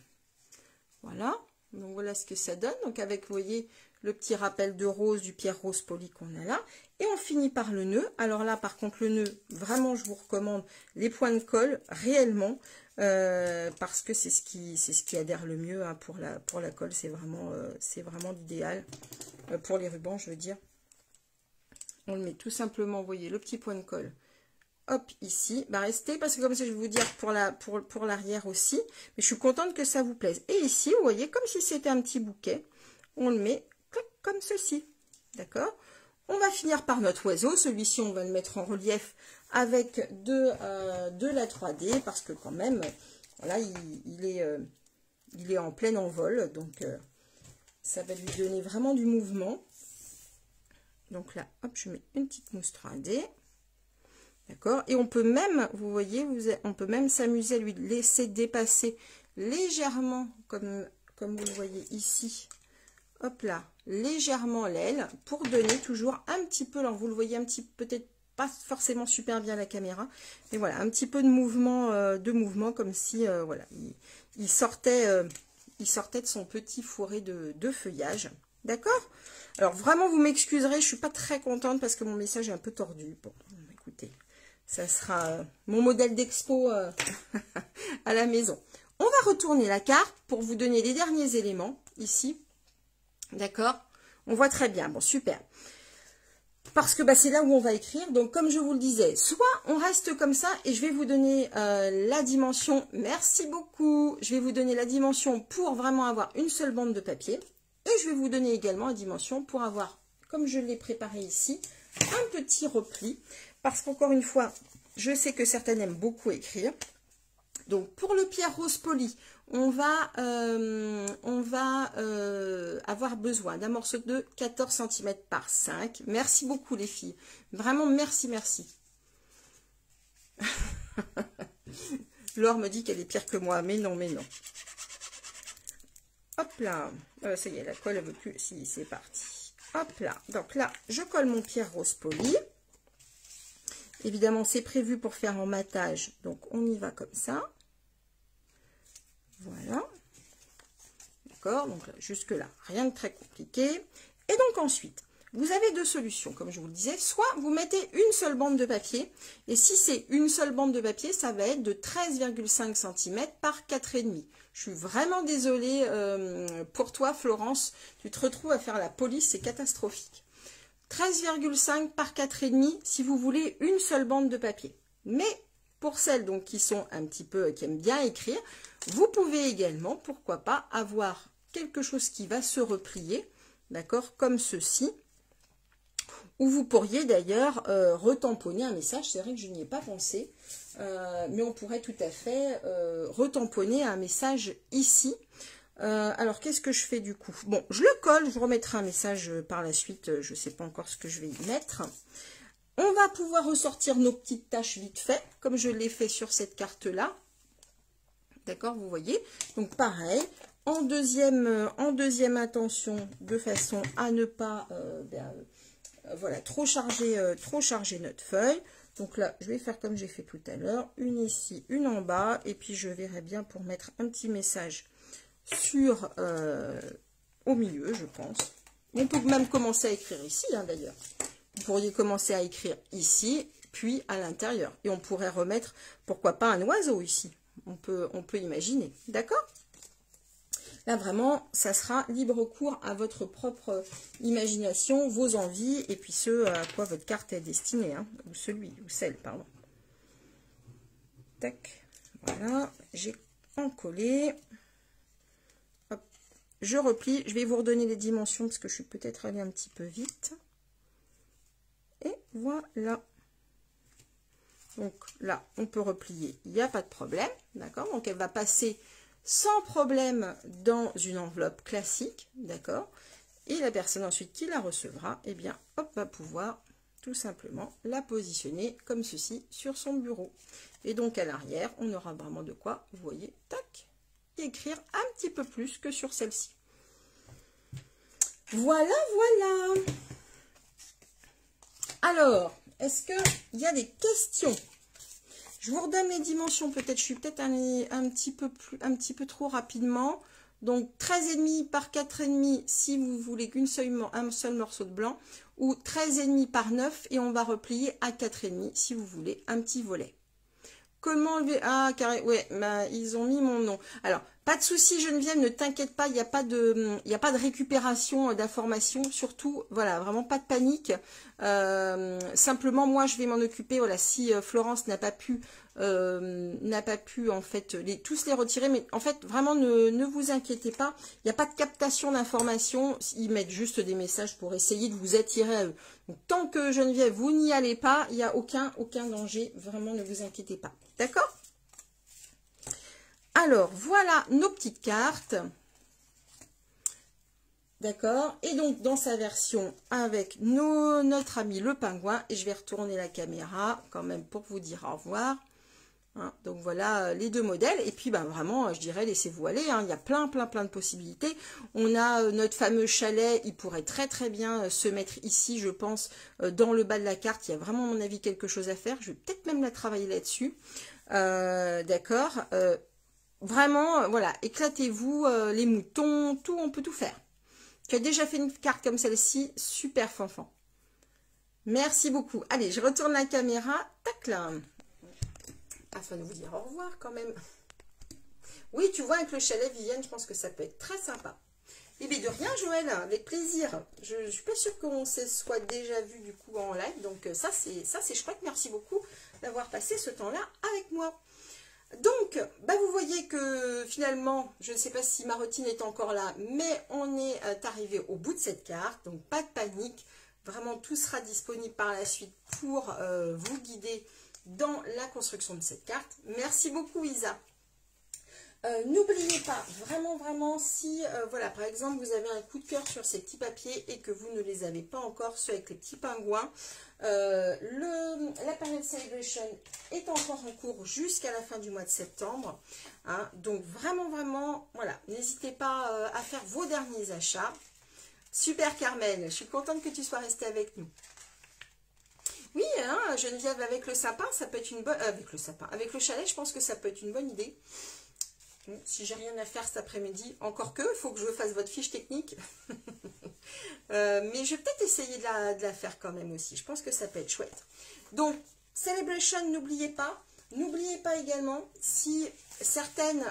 Voilà. Donc voilà ce que ça donne. Donc avec, vous voyez, le petit rappel de rose, du pierre rose poli qu'on a là. Et on finit par le nœud. Alors là, par contre, le nœud, vraiment, je vous recommande les points de colle, réellement, parce que c'est ce qui adhère le mieux hein, pour la colle. C'est vraiment l'idéal. Pour les rubans, je veux dire. On le met tout simplement, vous voyez, le petit point de colle. Hop, ici, bah restez, parce que comme ça, je vais vous dire pour l'arrière aussi. Mais je suis contente que ça vous plaise. Et ici, vous voyez, comme si c'était un petit bouquet, on le met comme ceci. D'accord? On va finir par notre oiseau. Celui-ci, on va le mettre en relief avec de la 3D, parce que quand même, voilà, il est en plein envol. Donc, ça va lui donner vraiment du mouvement. Donc là, hop, je mets une petite mousse 3D. D'accord? Et on peut même, vous voyez, on peut même s'amuser à lui laisser dépasser légèrement, comme vous le voyez ici, hop là, légèrement l'aile, pour donner toujours un petit peu, alors vous le voyez un petit peu, peut-être pas forcément super bien à la caméra, mais voilà, un petit peu de mouvement comme si, voilà, il sortait de son petit fourré de feuillage. D'accord? Alors vraiment, vous m'excuserez, je suis pas très contente parce que mon message est un peu tordu. Bon, écoutez. Ça sera mon modèle d'expo à la maison. On va retourner la carte pour vous donner les derniers éléments ici. D'accord? On voit très bien. Bon, super. Parce que bah, c'est là où on va écrire. Donc, comme je vous le disais, soit on reste comme ça et je vais vous donner la dimension. Merci beaucoup. Je vais vous donner la dimension pour vraiment avoir une seule bande de papier. Et je vais vous donner également la dimension pour avoir, comme je l'ai préparé ici, un petit repli. Parce qu'encore une fois, je sais que certaines aiment beaucoup écrire. Donc, pour le pierre rose poli, on va avoir besoin d'un morceau de 14 cm par 5. Merci beaucoup les filles. Vraiment, merci, merci. Laure me dit qu'elle est pire que moi. Mais non, mais non. Hop là. Ça y est, la colle, elle veut plus. Si, c'est parti. Hop là. Donc là, je colle mon pierre rose poli. Évidemment, c'est prévu pour faire en matage, donc on y va comme ça. Voilà. D'accord, donc jusque-là, rien de très compliqué. Et donc ensuite, vous avez deux solutions, comme je vous le disais. Soit vous mettez une seule bande de papier, et si c'est une seule bande de papier, ça va être de 13,5 cm par 4,5. Je suis vraiment désolée pour toi, Florence. Tu te retrouves à faire la police, c'est catastrophique. 13,5 par 4,5 si vous voulez une seule bande de papier. Mais pour celles donc qui sont un petit peu, qui aiment bien écrire, vous pouvez également, pourquoi pas, avoir quelque chose qui va se replier, d'accord, comme ceci. Ou vous pourriez d'ailleurs retamponner un message, c'est vrai que je n'y ai pas pensé, mais on pourrait tout à fait retamponner un message ici. Alors, qu'est-ce que je fais du coup? Bon, je le colle, je remettrai un message par la suite, je ne sais pas encore ce que je vais y mettre. On va pouvoir ressortir nos petites tâches vite fait, comme je l'ai fait sur cette carte-là. D'accord, vous voyez? Donc, pareil, en deuxième intention, de façon à ne pas voilà, trop charger notre feuille. Donc là, je vais faire comme j'ai fait tout à l'heure, une ici, une en bas, et puis je verrai bien pour mettre un petit message sur au milieu, je pense. On peut même commencer à écrire ici, hein, d'ailleurs. Vous pourriez commencer à écrire ici, puis à l'intérieur. Et on pourrait remettre, pourquoi pas, un oiseau ici. On peut imaginer. D'accord? Là, vraiment, ça sera libre cours à votre propre imagination, vos envies, et puis ce à quoi votre carte est destinée, hein, ou celle, pardon. Tac, voilà, j'ai encollé. Hop, je replie, je vais vous redonner les dimensions, parce que je suis peut-être allée un petit peu vite. Et voilà. Donc là, on peut replier, il n'y a pas de problème, d'accord? Donc elle va passer sans problème dans une enveloppe classique, d'accord? Et la personne ensuite qui la recevra, eh bien, hop, va pouvoir tout simplement la positionner comme ceci sur son bureau. Et donc à l'arrière, on aura vraiment de quoi, vous voyez, tac, écrire un petit peu plus que sur celle-ci. Voilà, voilà. Alors, est-ce qu'il y a des questions? Je vous redonne les dimensions, peut-être, je suis peut-être allée un petit peu trop rapidement. Donc 13,5 par 4,5 si vous voulez un seul morceau de blanc, ou 13,5 par 9 et on va replier à 4,5 si vous voulez un petit volet. Comment enlever? Ah, carré, ouais, bah, ils ont mis mon nom. Alors, pas de souci, Geneviève, ne t'inquiète pas, il n'y a pas de récupération d'informations, surtout, voilà, vraiment pas de panique. Simplement, moi, je vais m'en occuper, voilà, si Florence n'a pas pu en fait tous les retirer, mais en fait, vraiment, ne vous inquiétez pas, il n'y a pas de captation d'informations, ils mettent juste des messages pour essayer de vous attirer à eux. Donc, tant que Geneviève, vous n'y allez pas, il n'y a aucun danger, vraiment, ne vous inquiétez pas. D'accord? Alors, voilà nos petites cartes. D'accord? Et donc, dans sa version avec notre ami le pingouin. Et je vais retourner la caméra quand même pour vous dire au revoir. Hein, donc, voilà les deux modèles. Et puis, ben, vraiment, je dirais, laissez-vous aller. Hein, il y a plein de possibilités. On a notre fameux chalet. Il pourrait très bien se mettre ici, je pense, dans le bas de la carte. Il y a vraiment, à mon avis, quelque chose à faire. Je vais peut-être même la travailler là-dessus. D'accord, vraiment, voilà, éclatez-vous, les moutons, tout, on peut tout faire. Tu as déjà fait une carte comme celle-ci, super fanfan. Merci beaucoup. Allez, je retourne la caméra, tac là, afin de vous dire au revoir quand même. Oui, tu vois, avec le chalet, Viviane, je pense que ça peut être très sympa. Et bien de rien, Joël, avec plaisir. Je ne suis pas sûre qu'on se soit déjà vu du coup en live, donc ça c'est chouette. Merci beaucoup d'avoir passé ce temps-là avec moi. Donc, bah vous voyez que finalement, je ne sais pas si ma routine est encore là, mais on est arrivé au bout de cette carte, donc pas de panique. Vraiment, tout sera disponible par la suite pour vous guider dans la construction de cette carte. Merci beaucoup, Isa. N'oubliez pas, vraiment, si, voilà, par exemple, vous avez un coup de cœur sur ces petits papiers et que vous ne les avez pas encore, ceux avec les petits pingouins, la période Celebration est encore en cours jusqu'à la fin du mois de septembre. Hein, donc, vraiment, voilà, n'hésitez pas à faire vos derniers achats. Super, Carmen, je suis contente que tu sois restée avec nous. Oui, hein, Geneviève, avec le sapin, ça peut être une bonne... avec le chalet, je pense que ça peut être une bonne idée. Si j'ai rien à faire cet après-midi, encore que, il faut que je fasse votre fiche technique. Mais je vais peut-être essayer de la faire quand même aussi. Je pense que ça peut être chouette. Donc, Celebration, n'oubliez pas. N'oubliez pas également, si certaines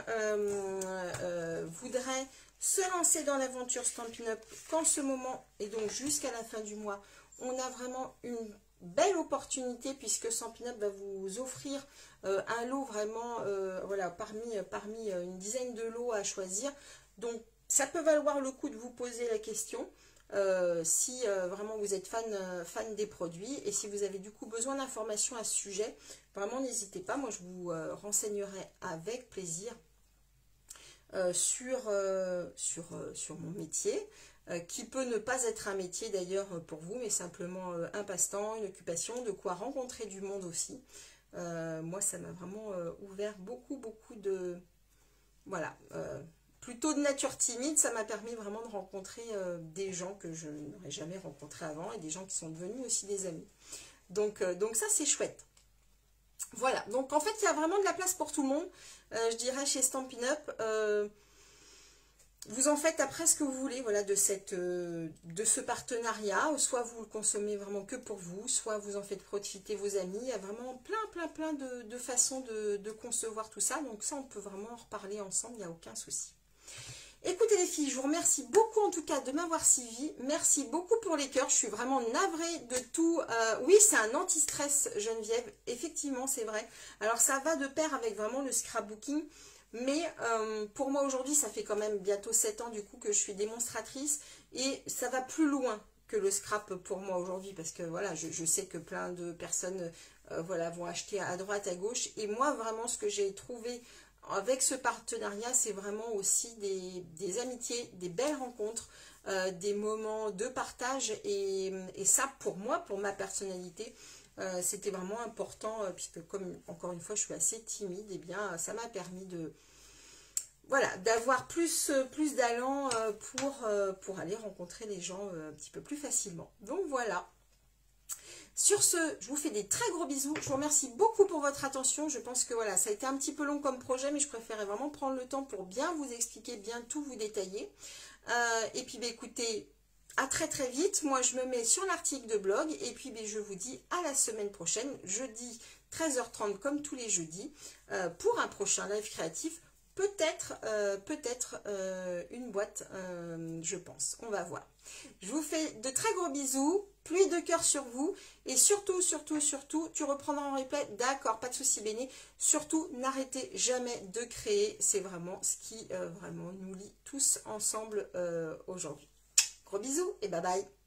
voudraient se lancer dans l'aventure Stampin' Up, qu'en ce moment, et donc jusqu'à la fin du mois, on a vraiment une belle opportunité puisque Stampin' Up va vous offrir un lot vraiment, voilà, parmi une dizaine de lots à choisir. Donc, ça peut valoir le coup de vous poser la question si vraiment vous êtes fan des produits et si vous avez du coup besoin d'informations à ce sujet, vraiment n'hésitez pas. Moi, je vous renseignerai avec plaisir sur mon métier. Qui peut ne pas être un métier d'ailleurs pour vous, mais simplement un passe-temps, une occupation, de quoi rencontrer du monde aussi. Moi, ça m'a vraiment ouvert beaucoup de... Voilà, plutôt de nature timide, ça m'a permis vraiment de rencontrer des gens que je n'aurais jamais rencontrés avant et des gens qui sont devenus aussi des amis. Donc ça, c'est chouette. Voilà, donc en fait, il y a vraiment de la place pour tout le monde, je dirais, chez Stampin' Up. Vous en faites après ce que vous voulez, voilà, de ce partenariat. Soit vous le consommez vraiment que pour vous, soit vous en faites profiter vos amis. Il y a vraiment plein de façons de concevoir tout ça. Donc ça, on peut vraiment en reparler ensemble, il n'y a aucun souci. Écoutez les filles, je vous remercie beaucoup en tout cas de m'avoir suivi. Merci beaucoup pour les cœurs. Je suis vraiment navrée de tout. Oui, c'est un anti-stress, Geneviève. Effectivement, c'est vrai. Alors ça va de pair avec vraiment le scrapbooking. Mais pour moi aujourd'hui, ça fait quand même bientôt 7 ans du coup que je suis démonstratrice. Et ça va plus loin que le scrap pour moi aujourd'hui. Parce que voilà, je sais que plein de personnes voilà, vont acheter à droite, à gauche. Et moi vraiment ce que j'ai trouvé avec ce partenariat, c'est vraiment aussi des amitiés, des belles rencontres, des moments de partage. Et ça, pour moi, pour ma personnalité, c'était vraiment important, puisque comme, encore une fois, je suis assez timide, et bien, ça m'a permis de, voilà, d'avoir plus d'allant pour aller rencontrer les gens un petit peu plus facilement. Donc voilà. Sur ce, je vous fais des très gros bisous. Je vous remercie beaucoup pour votre attention. Je pense que voilà, ça a été un petit peu long comme projet, mais je préférais vraiment prendre le temps pour bien vous expliquer, bien tout vous détailler. Et puis, bah, écoutez, à très très vite. Moi, je me mets sur l'article de blog. Et puis, bah, je vous dis à la semaine prochaine, jeudi 13h30 comme tous les jeudis, pour un prochain live créatif. Peut-être une boîte, je pense. On va voir. Je vous fais de très gros bisous, pluie de cœur sur vous. Et surtout, tu reprendras en replay. D'accord, pas de souci, Béné. Surtout, n'arrêtez jamais de créer. C'est vraiment ce qui vraiment nous lie tous ensemble aujourd'hui. Gros bisous et bye bye.